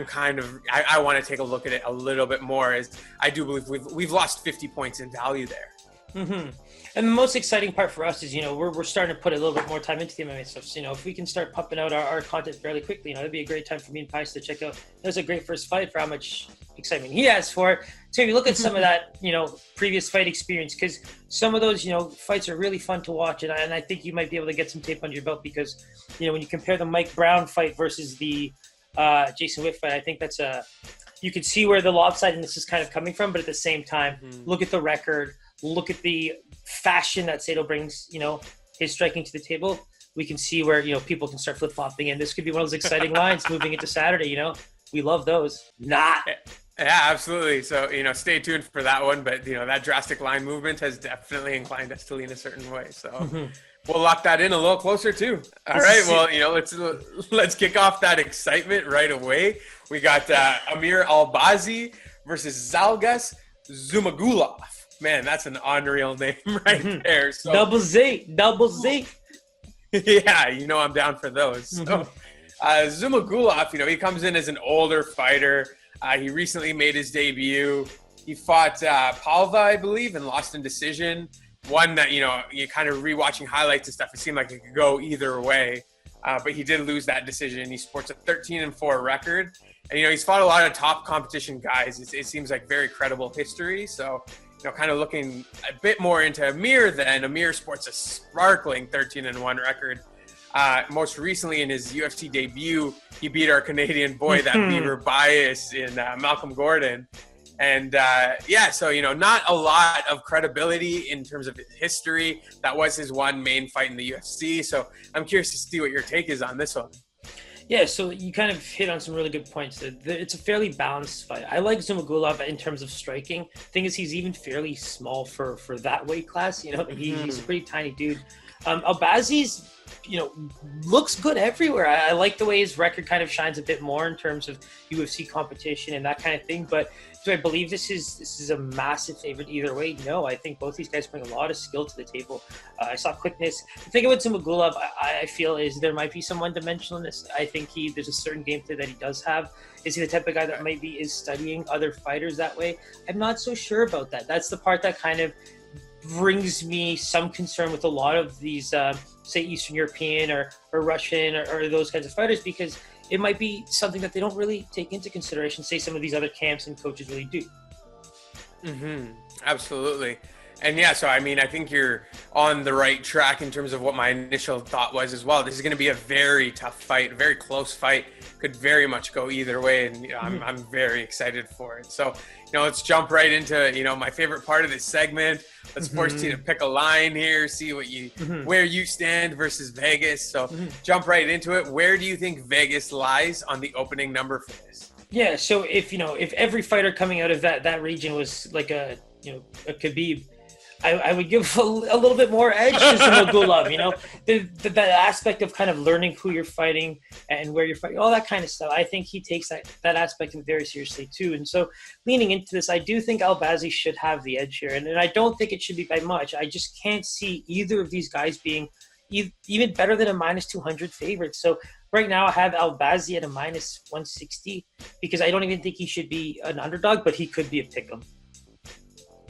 want to take a look at it a little bit more, as I do believe we've lost 50 points in value there. Mm-hmm. And the most exciting part for us is, we're starting to put a little bit more time into the MMA stuff. So, if we can start pumping out our content fairly quickly, it'd be a great time for me and Pies to check out. It was a great first fight for how much excitement he has for it. So, if you look at some of that, previous fight experience, because some of those, fights are really fun to watch. And I think you might be able to get some tape under your belt because, when you compare the Mike Brown fight versus the Jason Witt fight, I think that's you can see where the lopsidedness is kind of coming from. But at the same time, look at the record. Look at the fashion that Sato brings, his striking to the table. We can see where, people can start flip-flopping, and this could be one of those exciting lines moving into Saturday, We love those. Yeah, absolutely. So, stay tuned for that one. But, that drastic line movement has definitely inclined us to lean a certain way. So we'll lock that in a little closer, too. All right. Well, let's kick off that excitement right away. We got Amir Albazi versus Zhalgas Zhumagulov. Man, that's an unreal name right there. So, double Z. Yeah, I'm down for those. So, Zhumagulov, he comes in as an older fighter. He recently made his debut. He fought Palva, I believe, and lost in decision. One that, you kind of rewatching highlights and stuff, it seemed like it could go either way. But he did lose that decision. He sports a 13-4 record. And, he's fought a lot of top competition guys. It seems like very credible history. So, kind of looking a bit more into Amir then. Amir sports a sparkling 13-1 record. Most recently in his UFC debut, he beat our Canadian boy, that Beaver Baez, in Malcolm Gordon. And so, not a lot of credibility in terms of his history. That was his one main fight in the UFC. So I'm curious to see what your take is on this one. Yeah, so you kind of hit on some really good points. It's a fairly balanced fight. I like Zhumagulov in terms of striking. Thing is, he's even fairly small for that weight class. He's a pretty tiny dude. Albazi's, looks good everywhere. I like the way his record kind of shines a bit more in terms of UFC competition and that kind of thing. But do I believe this is a massive favorite either way? No, I think both these guys bring a lot of skill to the table. I saw quickness. The thing about Zumagulov, I feel, is there might be some one-dimensionalness. I think there's a certain gameplay that he does have. Is he the type of guy that maybe is studying other fighters that way? I'm not so sure about that. That's the part that kind of brings me some concern with a lot of these, say, Eastern European or Russian or those kinds of fighters, because it might be something that they don't really take into consideration, say some of these other camps and coaches really do. Absolutely. And yeah, so I mean, I think you're on the right track in terms of what my initial thought was as well. This is going to be a very tough fight, a very close fight. Could very much go either way, and I'm very excited for it. So, let's jump right into my favorite part of this segment. Let's force you to pick a line here, see what where you stand versus Vegas. So, jump right into it. Where do you think Vegas lies on the opening number for this? Yeah, so if every fighter coming out of that region was like a Khabib, I would give a little bit more edge to Zumagulov, that aspect of kind of learning who you're fighting and where you're fighting, all that kind of stuff. I think he takes that aspect of it very seriously too. And so leaning into this, I do think Albazi should have the edge here. And I don't think it should be by much. I just can't see either of these guys being even better than a minus 200 favorite. So right now I have Albazi at a minus 160 because I don't even think he should be an underdog, but he could be a pick'em.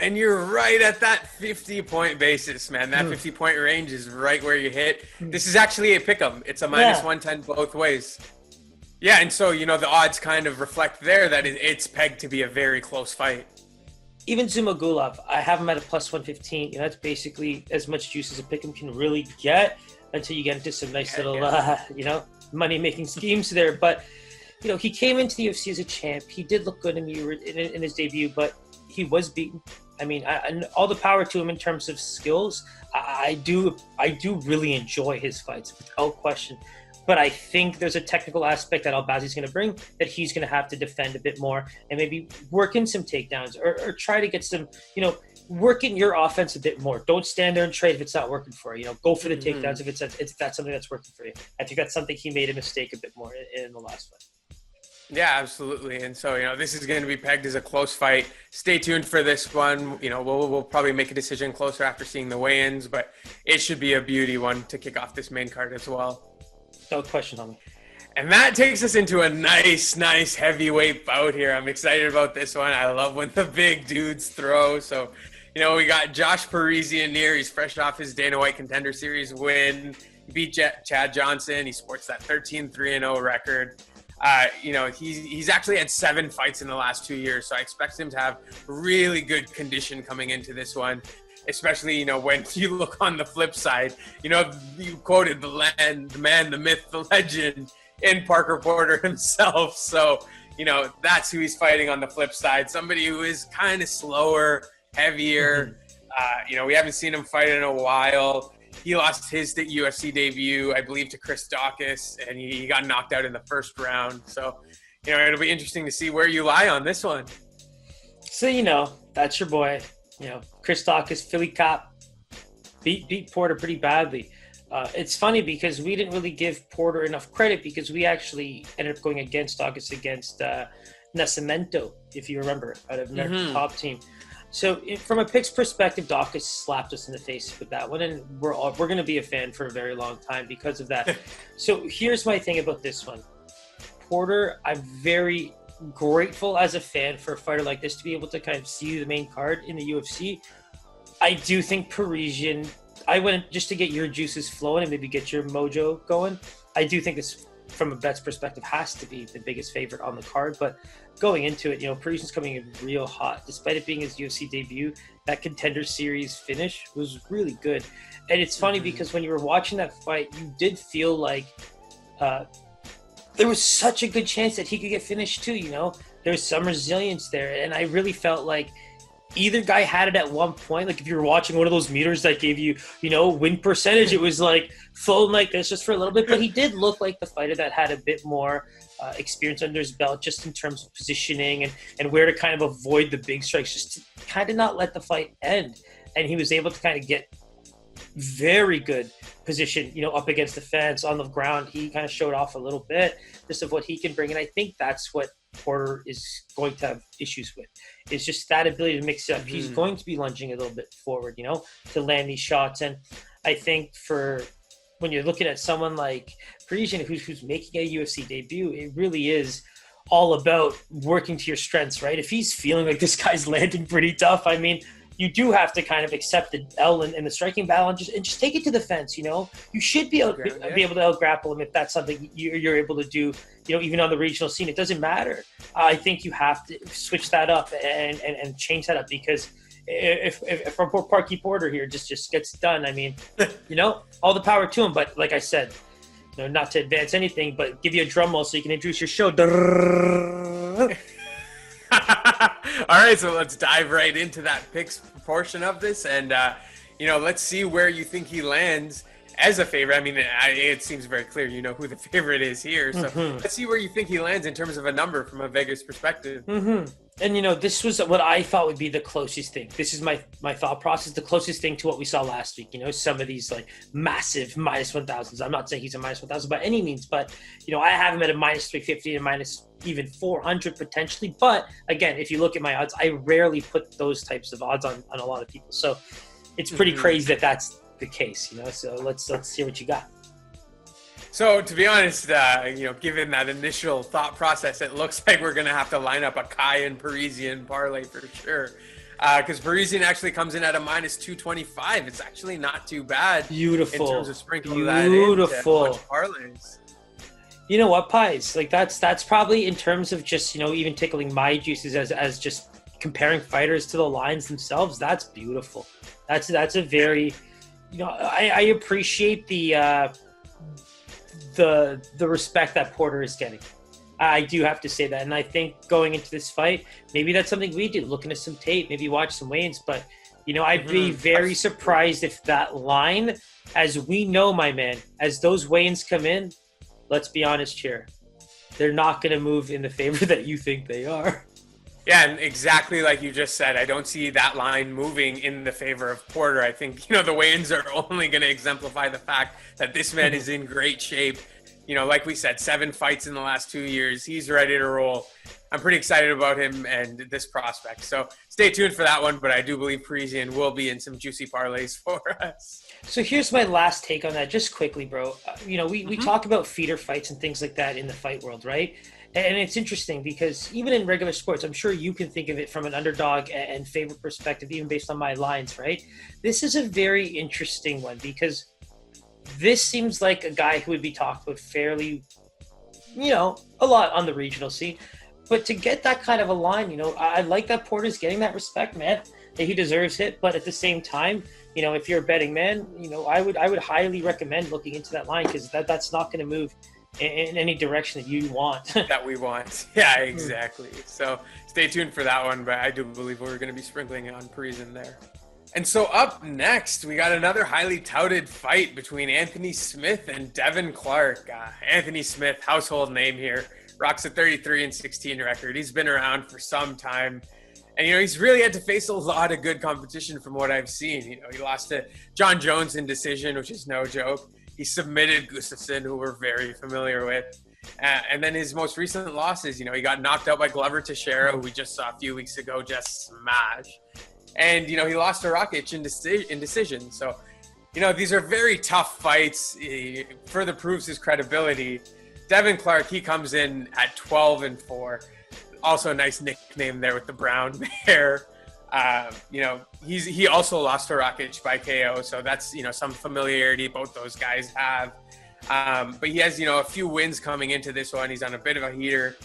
And you're right at that 50-point basis, man. That 50-point range is right where you hit. This is actually a pick'em. It's a minus 110 both ways. Yeah, and so, the odds kind of reflect there that it's pegged to be a very close fight. Even Zumagulov, I have him at a plus 115. That's basically as much juice as a pick'em can really get until you get into some nice little, money-making schemes there. But, he came into the UFC as a champ. He did look good in his debut, but he was beaten. I mean, and all the power to him in terms of skills. I do really enjoy his fights without question. But I think there's a technical aspect that Albazi's going to bring that he's going to have to defend a bit more and maybe work in some takedowns or try to get some, work in your offense a bit more. Don't stand there and trade if it's not working for you. Go for the takedowns if that's something that's working for you. I think that's something he made a mistake a bit more in the last fight. Yeah, absolutely. And so, this is going to be pegged as a close fight. Stay tuned for this one. We'll probably make a decision closer after seeing the weigh-ins, but it should be a beauty one to kick off this main card as well. No question, homie. And that takes us into a nice heavyweight bout here. I'm excited about this one. I love when the big dudes throw. So, we got Josh Parisian here. He's fresh off his Dana White Contender Series win. He beat Chad Johnson. He sports that 13-3-0 record. He's actually had 7 fights in the last 2 years, so I expect him to have really good condition coming into this one, especially, when you look on the flip side, you quoted the man, the myth, the legend in Parker Porter himself. So, that's who he's fighting on the flip side, somebody who is kind of slower, heavier. We haven't seen him fight in a while. He lost his UFC debut, I believe, to Chris Daukaus, and he got knocked out in the first round. So, it'll be interesting to see where you lie on this one. So, that's your boy. Chris Daukaus, Philly cop, beat Porter pretty badly. It's funny because we didn't really give Porter enough credit because we actually ended up going against Daukaus against Nascimento, if you remember, out of America's top team. So from a picks perspective, Daukaus slapped us in the face with that one, and we're going to be a fan for a very long time because of that. So here's my thing about this one. Porter, I'm very grateful as a fan for a fighter like this to be able to kind of see the main card in the UFC. I do think Parisian, I went just to get your juices flowing and maybe get your mojo going. I do think this, from a bet's perspective, has to be the biggest favorite on the card, but going into it, Parisian's coming in real hot. Despite it being his UFC debut, that Contender Series finish was really good. And it's funny because when you were watching that fight, you did feel like there was such a good chance that he could get finished too, There was some resilience there, and I really felt like either guy had it at one point. Like if you were watching one of those meters that gave you, win percentage, it was like flowing like this just for a little bit. But he did look like the fighter that had a bit more experience under his belt, just in terms of positioning and where to kind of avoid the big strikes, just to kind of not let the fight end. And he was able to kind of get very good position, up against the fence on the ground. He kind of showed off a little bit just of what he can bring. And I think that's what Porter is going to have issues with. It's just that ability to mix it up. He's going to be lunging a little bit forward, to land these shots. And I think when you're looking at someone like Parisian, who's making a UFC debut, it really is all about working to your strengths, right? If he's feeling like this guy's landing pretty tough, I mean, you do have to kind of accept the L in the striking battle and just take it to the fence. You should be able to out grapple him if that's something you're able to do. Even on the regional scene, it doesn't matter. I think you have to switch that up and change that up, because if our poor Parky Porter here just gets done, I mean, all the power to him. But like I said, not to advance anything, but give you a drum roll so you can introduce your show. All right, so let's dive right into that picks portion of this, and let's see where you think he lands as a favorite. I mean, it seems very clear who the favorite is here. So let's see where you think he lands in terms of a number from a Vegas perspective. And this was what I thought would be the closest thing. This is my thought process, the closest thing to what we saw last week. Some of these like massive minus 1,000s. I'm not saying he's a minus 1,000 by any means, but I have him at a minus 350 and minus even 400 potentially. But again, if you look at my odds, I rarely put those types of odds on a lot of people. So it's pretty crazy that that's the case. So let's see what you got. So to be honest, given that initial thought process, it looks like we're going to have to line up a Kai and Parisian parlay for sure. Because Parisian actually comes in at a minus 225. It's actually not too bad. Beautiful. In terms of sprinkling that in to a bunch of parlays. You know what, Pies? Like that's probably in terms of just, even tickling my juices as just comparing fighters to the lines themselves. That's beautiful. That's a very, I appreciate the respect that Porter is getting. I do have to say that. And I think going into this fight, maybe that's something we do, looking at some tape, maybe watch some weigh-ins. But, I'd be very surprised if that line, as we know, my man, as those weigh-ins come in, let's be honest here, they're not going to move in the favor that you think they are. Yeah, and exactly like you just said, I don't see that line moving in the favor of Porter. I think, the weigh-ins are only going to exemplify the fact that this man is in great shape. Like we said, 7 fights in the last 2 years. He's ready to roll. I'm pretty excited about him and this prospect. So stay tuned for that one, but I do believe Parisian will be in some juicy parlays for us. So here's my last take on that, just quickly, bro. We talk about feeder fights and things like that in the fight world, right? And it's interesting because even in regular sports, I'm sure you can think of it from an underdog and favorite perspective, even based on my lines, right? This is a very interesting one because this seems like a guy who would be talked about fairly, a lot on the regional scene. But to get that kind of a line, I like that Porter's getting that respect, man, that he deserves it. But at the same time, if you're a betting man, I would highly recommend looking into that line because that's not going to move in any direction that you want. That we want. Yeah, exactly. So stay tuned for that one, but I do believe we're going to be sprinkling on Parisian there. And so up next, we got another highly touted fight between Anthony Smith and Devin Clark. Anthony Smith, household name here, rocks a 33-16 record. He's been around for some time. And, he's really had to face a lot of good competition from what I've seen. He lost to John Jones in decision, which is no joke. He submitted Gustafsson, who we're very familiar with. And then his most recent losses, he got knocked out by Glover Teixeira, who we just saw a few weeks ago just smash. And, he lost to Rakic in decision. So, these are very tough fights. He further proves his credibility. Devin Clark, he comes in at 12-4. Also a nice nickname there with the brown hair. He also lost to Rakic by KO, so that's some familiarity both those guys have. But he has a few wins coming into this one. He's on a bit of a heater.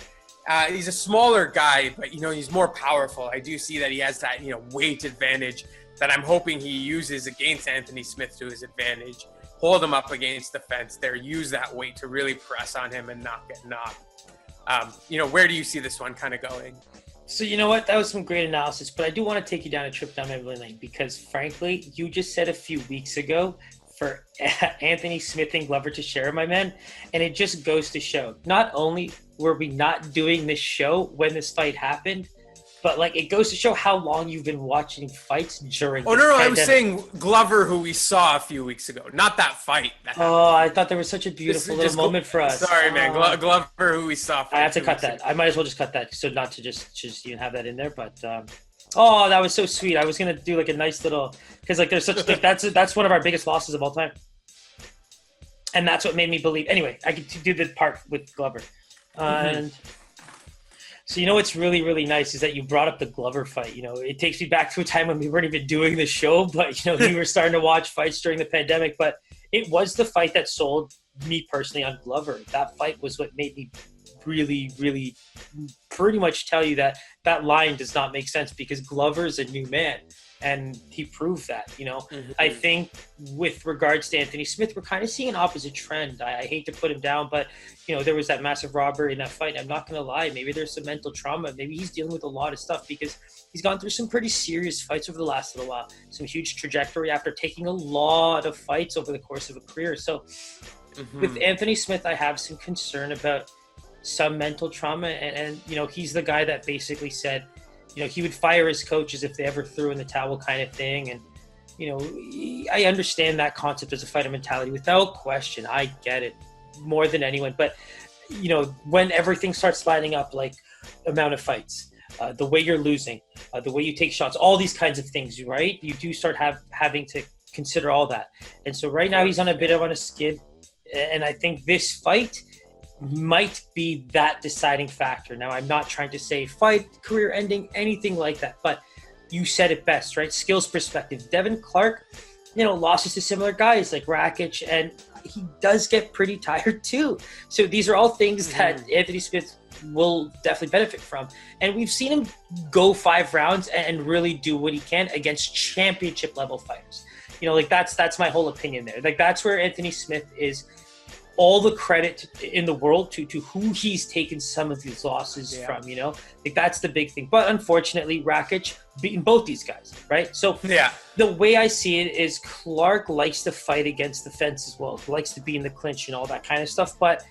He's a smaller guy, but he's more powerful. I do see that he has that weight advantage that I'm hoping he uses against Anthony Smith to his advantage. Hold him up against the fence there. Use that weight to really press on him and not get knocked. Where do you see this one kind of going? So you know what? That was some great analysis, but I do want to take you down a trip down memory lane because, frankly, you just said a few weeks ago for Anthony Smith and Glover Teixeira, my man, and it just goes to show. Not only were we not doing this show when this fight happened, But like, it goes to show how long you've been watching fights during. Oh, this no, I pandemic. was saying Glover, who we saw a few weeks ago, not that fight. I thought there was such a beautiful little moment for us. Sorry, man. Glover, who we saw. I have to cut that. I might as well just cut that, so not to just even have that in there. But oh, that was so sweet. I was gonna do like a nice little, because like there's such like that's one of our biggest losses of all time, and that's what made me believe. Anyway, I could do the part with Glover, and. So, you know, what's really, really nice is that you brought up the Glover fight. You know, it takes me back to a time when we weren't even doing the show, but, you know, we were starting to watch fights during the pandemic. But it was the fight that sold me personally on Glover. That fight was what made me really, really pretty much tell you that that line does not make sense, because Glover's a new man. And he proved that, you know. I think with regards to Anthony Smith, we're kind of seeing an opposite trend. I hate to put him down, but, you know, there was that massive robbery in that fight. I'm not going to lie. Maybe there's some mental trauma. Maybe he's dealing with a lot of stuff, because he's gone through some pretty serious fights over the last little while. Some huge trajectory after taking a lot of fights over the course of a career. So with Anthony Smith, I have some concern about some mental trauma. And, you know, he's the guy that basically said, you know, he would fire his coaches if they ever threw in the towel kind of thing. And, you know, I understand that concept as a fighter mentality without question. I get it more than anyone. But, you know, when everything starts lining up, like amount of fights, the way you're losing, the way you take shots, all these kinds of things, right? You do start having to consider all that. And so right now he's on a bit of on a skid. And I think this fight might be that deciding factor. Now, I'm not trying to say fight, career ending, anything like that, but you said it best, right? Skills perspective. Devin Clark, you know, losses to similar guys like Rachael, and he does get pretty tired too. So these are all things that Anthony Smith will definitely benefit from. And we've seen him go 5 rounds and really do what he can against championship level fighters. You know, like that's my whole opinion there. Like that's where Anthony Smith is all the credit in the world to who he's taken some of these losses from, you know? Like that's the big thing. But unfortunately, Rachael beating both these guys, right? So the way I see it is Clark likes to fight against the fence as well. He likes to be in the clinch and all that kind of stuff. But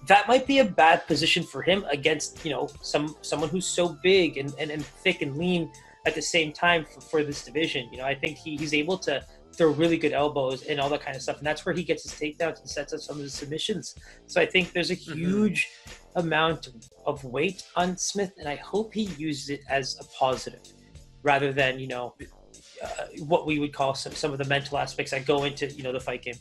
that might be a bad position for him against, you know, someone who's so big and thick and lean at the same time for this division. You know, I think he's able to throw really good elbows and all that kind of stuff. And that's where he gets his takedowns and sets up some of his submissions. So I think there's a huge amount of weight on Smith, and I hope he uses it as a positive rather than, you know, what we would call some of the mental aspects that go into, you know, the fight game.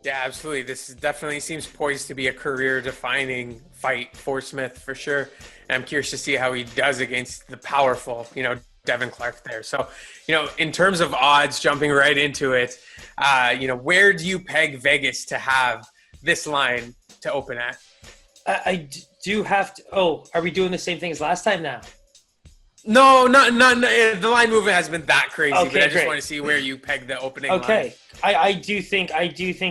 Yeah, absolutely. This definitely seems poised to be a career-defining fight for Smith, for sure. And I'm curious to see how he does against the powerful, you know, Devin Clark there. So, you know, in terms of odds, jumping right into it, you know, where do you peg Vegas to have this line to open at? I do have to. Oh, are we doing the same thing as last time now? No, not the line movement has been that crazy, okay, but I just want to see where you peg the opening line. I do think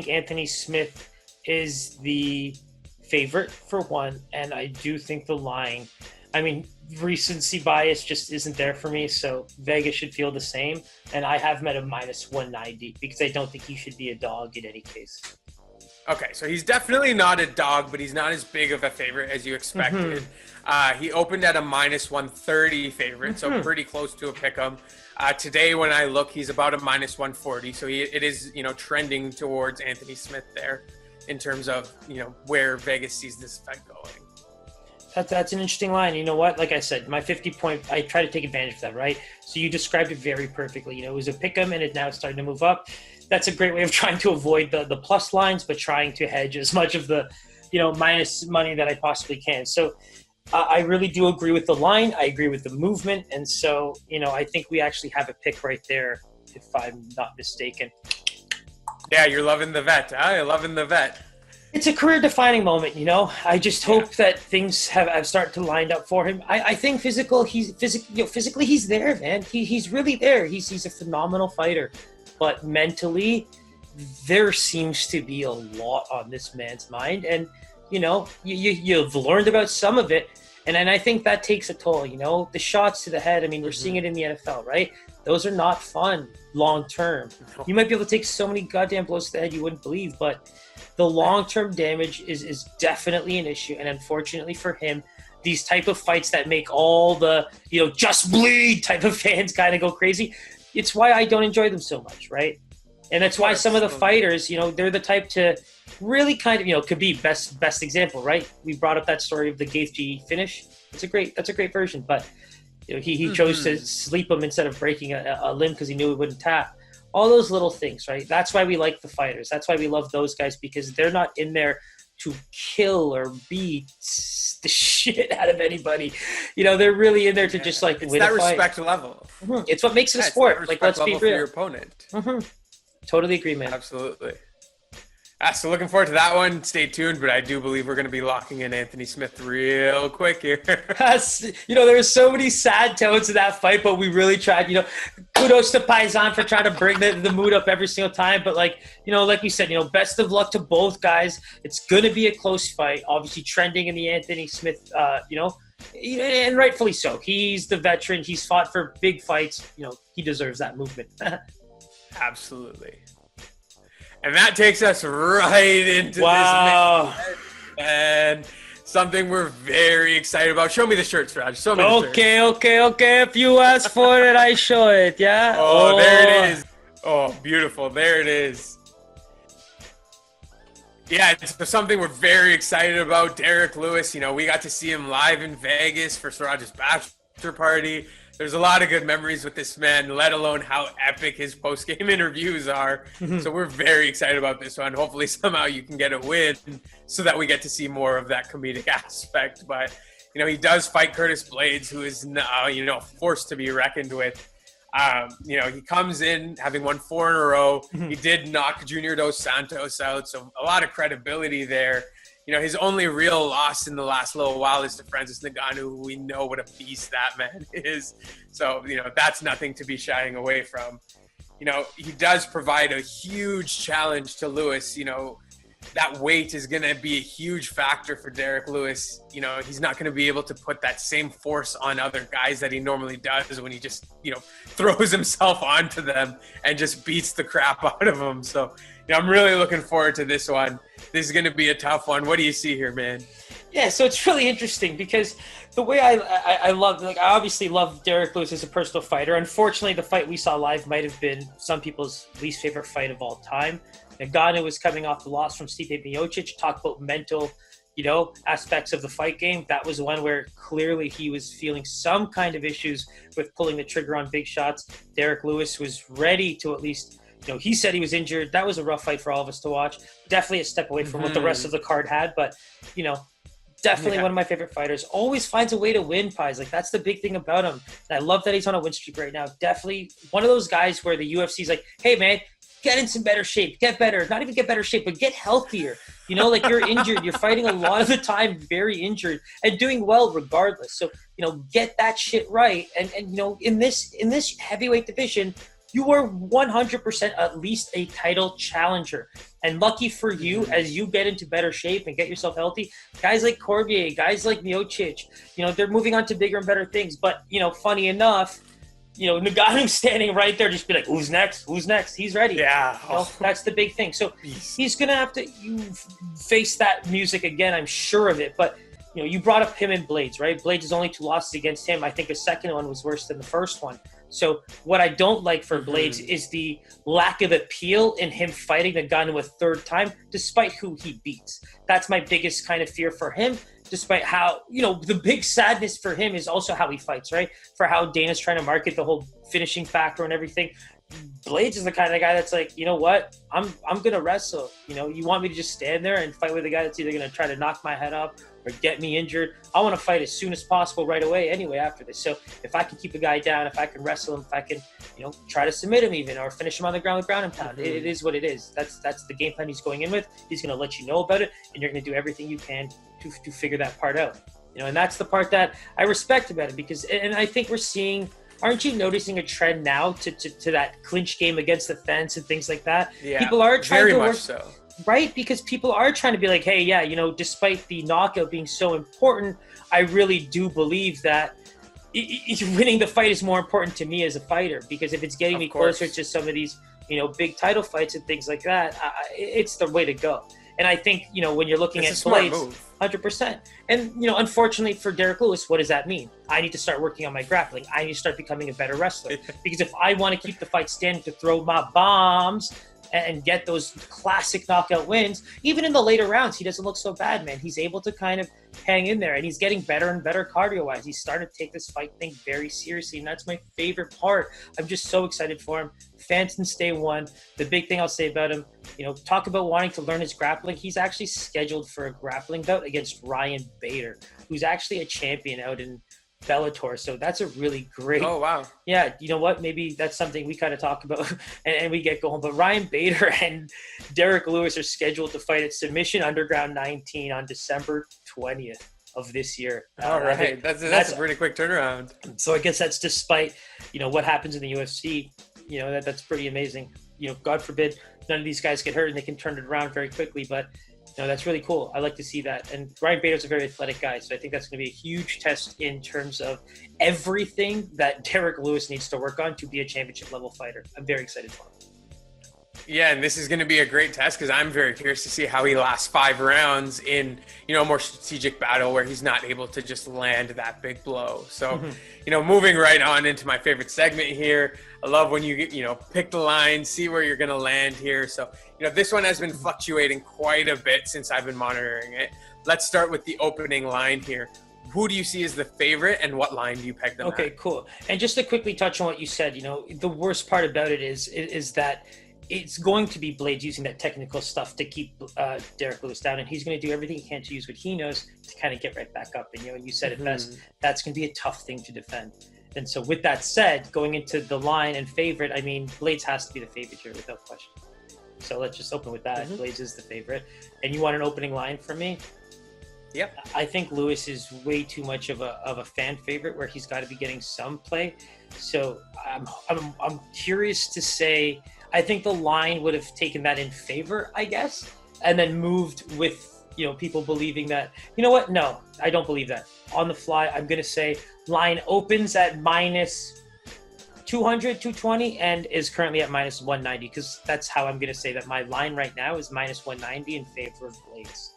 Anthony Smith is the favorite for one, and I do think the line, I mean, recency bias just isn't there for me, so Vegas should feel the same, and I have met a minus 190 because I don't think he should be a dog in any case. Okay, so he's definitely not a dog, but he's not as big of a favorite as you expected. He opened at a minus 130 favorite, so pretty close to a pick'em. Today, when I look, he's about a minus 140, so it is, you know, trending towards Anthony Smith there in terms of, you know, where Vegas sees this fight going. That's an interesting line. You know what? Like I said, my 50-point, I try to take advantage of that, right? So you described it very perfectly. You know, it was a pick'em, and it's now starting to move up. That's a great way of trying to avoid the plus lines, but trying to hedge as much of the, you know, minus money that I possibly can. So I really do agree with the line. I agree with the movement. And so, you know, I think we actually have a pick right there, if I'm not mistaken. Yeah, you're loving the vet. You're loving the vet. It's a career-defining moment, you know. I just hope that things have started to line up for him. I think physically he's there, man. He's really there. He's a phenomenal fighter, but mentally, there seems to be a lot on this man's mind, and you know, you've learned about some of it, and I think that takes a toll. You know, the shots to the head. I mean, we're seeing it in the NFL, right? Those are not fun long term. You might be able to take so many goddamn blows to the head you wouldn't believe, but the long-term damage is definitely an issue, and unfortunately for him, these type of fights that make all the, just bleed type of fans kind of go crazy. It's why I don't enjoy them so much, right? And that's why some of the fighters, they're the type to really kind of, could be best example, right? We brought up that story of the Gaethje finish. That's a great version, but he chose to sleep him instead of breaking a limb because he knew he wouldn't tap. All those little things, right? That's why we like the fighters. That's why we love those guys, because they're not in there to kill or beat the shit out of anybody. They're really in there to just win a fight. It's that respect level. Mm-hmm. It's what makes it a sport. Let's be real. For your opponent. Mm-hmm. Totally agree, man. Absolutely. So looking forward to that one. Stay tuned, but I do believe we're going to be locking in Anthony Smith real quick here. There were so many sad tones in that fight, but we really tried. Kudos to Paisan for trying to bring the mood up every single time. But like we said, best of luck to both guys. It's going to be a close fight. Obviously trending in the Anthony Smith, and rightfully so. He's the veteran. He's fought for big fights. He deserves that movement. Absolutely. And that takes us right into this match. And something we're very excited about. Show me the shirts, Raj. Show me the shirts. Okay. If you ask for it, I show it, yeah? Oh, there it is. Oh, beautiful. There it is. Yeah, it's something we're very excited about. Derrick Lewis, we got to see him live in Vegas for Siraj's bachelor party. There's a lot of good memories with this man, let alone how epic his post-game interviews are. So we're very excited about this one. Hopefully somehow you can get a win so that we get to see more of that comedic aspect. But, he does fight Curtis Blaydes, who is, forced to be reckoned with. He comes in having won 4 in a row. He did knock Junior Dos Santos out, so a lot of credibility there. His only real loss in the last little while is to Francis Ngannou, who we know what a beast that man is. So, that's nothing to be shying away from. He does provide a huge challenge to Lewis. That weight is going to be a huge factor for Derrick Lewis. He's not going to be able to put that same force on other guys that he normally does when he just, throws himself onto them and just beats the crap out of them. So, I'm really looking forward to this one. This is going to be a tough one. What do you see here, man? Yeah, so it's really interesting because the way I love, I obviously love Derrick Lewis as a personal fighter. Unfortunately, the fight we saw live might have been some people's least favorite fight of all time. Ngannou was coming off the loss from Stipe Miocic. Talk about mental, aspects of the fight game. That was one where clearly he was feeling some kind of issues with pulling the trigger on big shots. Derrick Lewis was ready to at least, he said he was injured. That was a rough fight for all of us to watch. Definitely a step away from what the rest of the card had, but, definitely one of my favorite fighters. Always finds a way to win, Pies. That's the big thing about him. And I love that he's on a win streak right now. Definitely one of those guys where the UFC's like, hey, man, get in some better shape. Get better. Not even get better shape, but get healthier. You're injured. You're fighting a lot of the time very injured and doing well regardless. So, get that shit right. And in this heavyweight division, you are 100% at least a title challenger. And lucky for you, as you get into better shape and get yourself healthy, guys like Cormier, guys like Miocic, they're moving on to bigger and better things. But, funny enough, Ngannou's standing right there, just be like, who's next? Who's next? He's ready. Yeah. That's the big thing. So he's going to have to face that music again, I'm sure of it. But, you brought up him and Blaydes, right? Blaydes' has only 2 losses against him. I think the second one was worse than the first one. So what I don't like for Blaydes is the lack of appeal in him fighting Ngannou a third time, despite who he beats. That's my biggest kind of fear for him, despite how, the big sadness for him is also how he fights, right? For how Dana's trying to market the whole finishing factor and everything. Blaydes is the kind of guy that's like, you know what? I'm going to wrestle. You want me to just stand there and fight with a guy that's either going to try to knock my head off or get me injured. I want to fight as soon as possible right away anyway after this. So if I can keep a guy down, if I can wrestle him, if I can, try to submit him even or finish him on the ground with ground and pound, it is what it is. That's the game plan he's going in with. He's going to let you know about it, and you're going to do everything you can to figure that part out. And that's the part that I respect about it because, and I think we're seeing, aren't you noticing a trend now to that clinch game against the fence and things like that? Yeah, people are trying very to much work, so. Right? Because people are trying to be like, hey, yeah, despite the knockout being so important, I really do believe that winning the fight is more important to me as a fighter because if it's getting me closer to some of these, big title fights and things like that, it's the way to go. And I think, when you're looking at Blaydes, 100%. And, unfortunately for Derrick Lewis, what does that mean? I need to start working on my grappling. I need to start becoming a better wrestler. Because if I want to keep the fight standing to throw my bombs and get those classic knockout wins, even in the later rounds, he doesn't look so bad, man. He's able to kind of hang in there, and he's getting better and better cardio-wise. He's starting to take this fight thing very seriously, and that's my favorite part. I'm just so excited for him. Fans since day one. The big thing I'll say about him, talk about wanting to learn his grappling. He's actually scheduled for a grappling bout against Ryan Bader, who's actually a champion out in Bellator. So that's a really great. Oh, wow. Yeah. You know what? Maybe that's something we kind of talk about and we get going. But Ryan Bader and Derrick Lewis are scheduled to fight at Submission Underground 19 on December 20th of this year. All right. That's a pretty quick turnaround. So I guess that's despite, what happens in the UFC. That's pretty amazing. God forbid none of these guys get hurt and they can turn it around very quickly. But that's really cool. I like to see that. And Ryan Bader's a very athletic guy, so I think that's going to be a huge test in terms of everything that Derrick Lewis needs to work on to be a championship-level fighter. I'm very excited for him. Yeah, and this is going to be a great test because I'm very curious to see how he lasts 5 rounds in, a more strategic battle where he's not able to just land that big blow. So, moving right on into my favorite segment here. I love when you get, pick the line, see where you're going to land here. So, this one has been fluctuating quite a bit since I've been monitoring it. Let's start with the opening line here. Who do you see as the favorite, and what line do you peg them at? Okay, cool. And just to quickly touch on what you said, the worst part about it is that it's going to be Blaydes using that technical stuff to keep Derrick Lewis down, and he's going to do everything he can to use what he knows to kind of get right back up. And you said it best, that's going to be a tough thing to defend. And so with that said, going into the line and favorite, I mean, Blaydes has to be the favorite here without question. So let's just open with that. Blaydes is the favorite. And you want an opening line from me? Yep. I think Lewis is way too much of a fan favorite where he's got to be getting some play. So I'm curious to say, I think the line would have taken that in favor, I guess, and then moved with, people believing that, what? No, I don't believe that. On the fly, I'm going to say line opens at minus 200, 220, and is currently at minus 190, because that's how I'm going to say that my line right now is minus 190 in favor of Blaydes.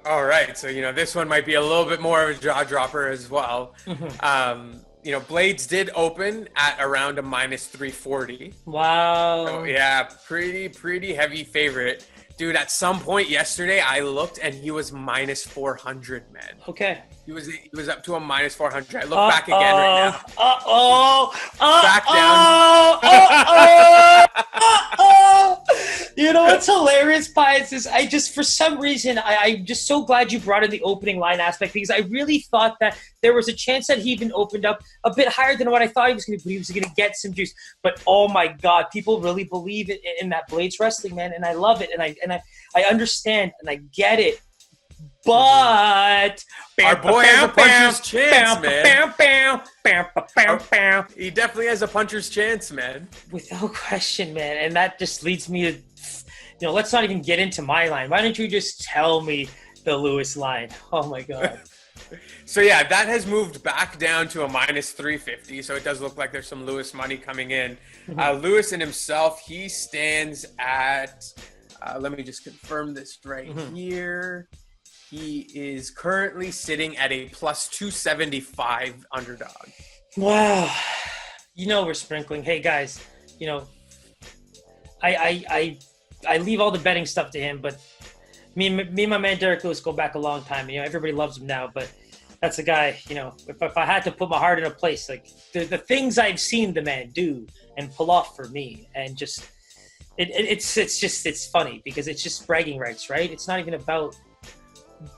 All right. So, this one might be a little bit more of a jaw dropper as well. Blaydes did open at around a minus 340. Wow. So, yeah, pretty heavy favorite. Dude, at some point yesterday, I looked and he was minus 400, man. Okay. He was up to a minus 400. I look back again right now. Back down. You know what's hilarious, Pius, is I just, for some reason, I'm just so glad you brought in the opening line aspect, because I really thought that there was a chance that he even opened up a bit higher than what I thought he was going to, but he was going to get some juice. But oh my God, people really believe in that Blaydes wrestling, man, and I love it, and I understand, and I get it. But our boy has a puncher's chance, man. He definitely has a puncher's chance, man. Without question, man. And that just leads me to, let's not even get into my line. Why don't you just tell me the Lewis line? Oh my God. So yeah, that has moved back down to a minus 350. So it does look like there's some Lewis money coming in. Lewis in himself, he stands at, let me just confirm this right here. He is currently sitting at a plus 275 underdog. Wow. We're sprinkling. Hey guys, I leave all the betting stuff to him, but me and my man Derrick Lewis go back a long time. Everybody loves him now, but that's a guy, if I had to put my heart in a place, like the things I've seen the man do and pull off for me, and just it's funny because it's just bragging rights, right? It's not even about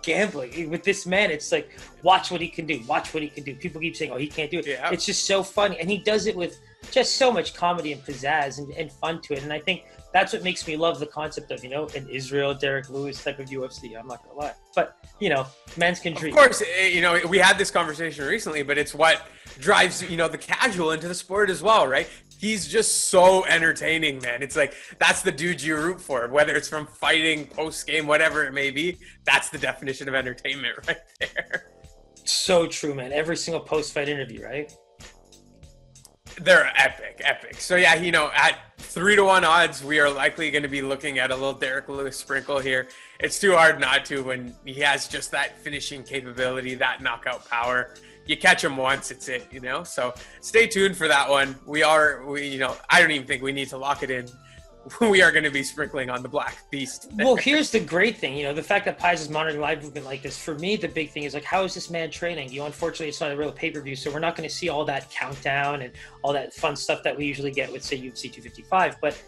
gambling with this man. It's like, watch what he can do. People keep saying, oh, he can't do it. Yeah. It's just so funny, and he does it with just so much comedy and pizzazz and fun to it. And I think that's what makes me love the concept of an Israel Derrick Lewis type of UFC. I'm not gonna lie, but men's can dream. Of course, we had this conversation recently, but it's what drives the casual into the sport as well, right? He's just so entertaining, man. It's like, that's the dude you root for, whether it's from fighting, post-game, whatever it may be. That's the definition of entertainment right there. So true, man. Every single post-fight interview, right? They're epic. So yeah, at 3-1 odds, we are likely going to be looking at a little Derrick Lewis sprinkle here. It's too hard not to when he has just that finishing capability, that knockout power. You catch him once, it's it, So stay tuned for that one. I don't even think we need to lock it in. We are going to be sprinkling on the Black Beast. Well, here's the great thing, the fact that Pies is monitoring live movement like this. For me, the big thing is how is this man training? Unfortunately, it's not a real pay-per-view, so we're not going to see all that countdown and all that fun stuff that we usually get with, say, UFC 255. But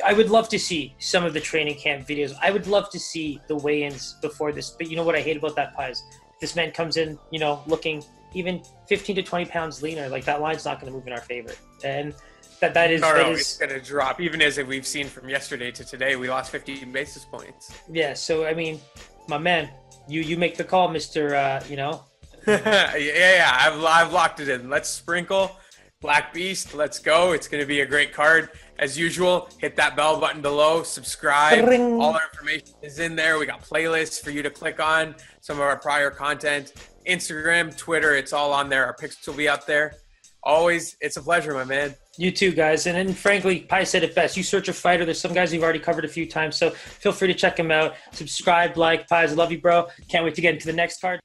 I would love to see some of the training camp videos. I would love to see the weigh-ins before this. But you know what I hate about that, Pies? This man comes in, looking even 15 to 20 pounds leaner. That line's not going to move in our favor. And that is it's going to drop. Even as we've seen from yesterday to today, we lost 15 basis points. Yeah, so my man, you make the call, Mr. Yeah, I've locked it in. Let's sprinkle Black Beast. Let's go. It's going to be a great card. As usual, hit that bell button below, subscribe. Ring. All our information is in there. We got playlists for you to click on, some of our prior content, Instagram, Twitter, it's all on there. Our picks will be up there. Always, it's a pleasure, my man. You too, guys. And then, frankly, Pi said it best. You search a fighter. There's some guys you've already covered a few times, so feel free to check them out. Subscribe, like. Pies, I love you, bro. Can't wait to get into the next card.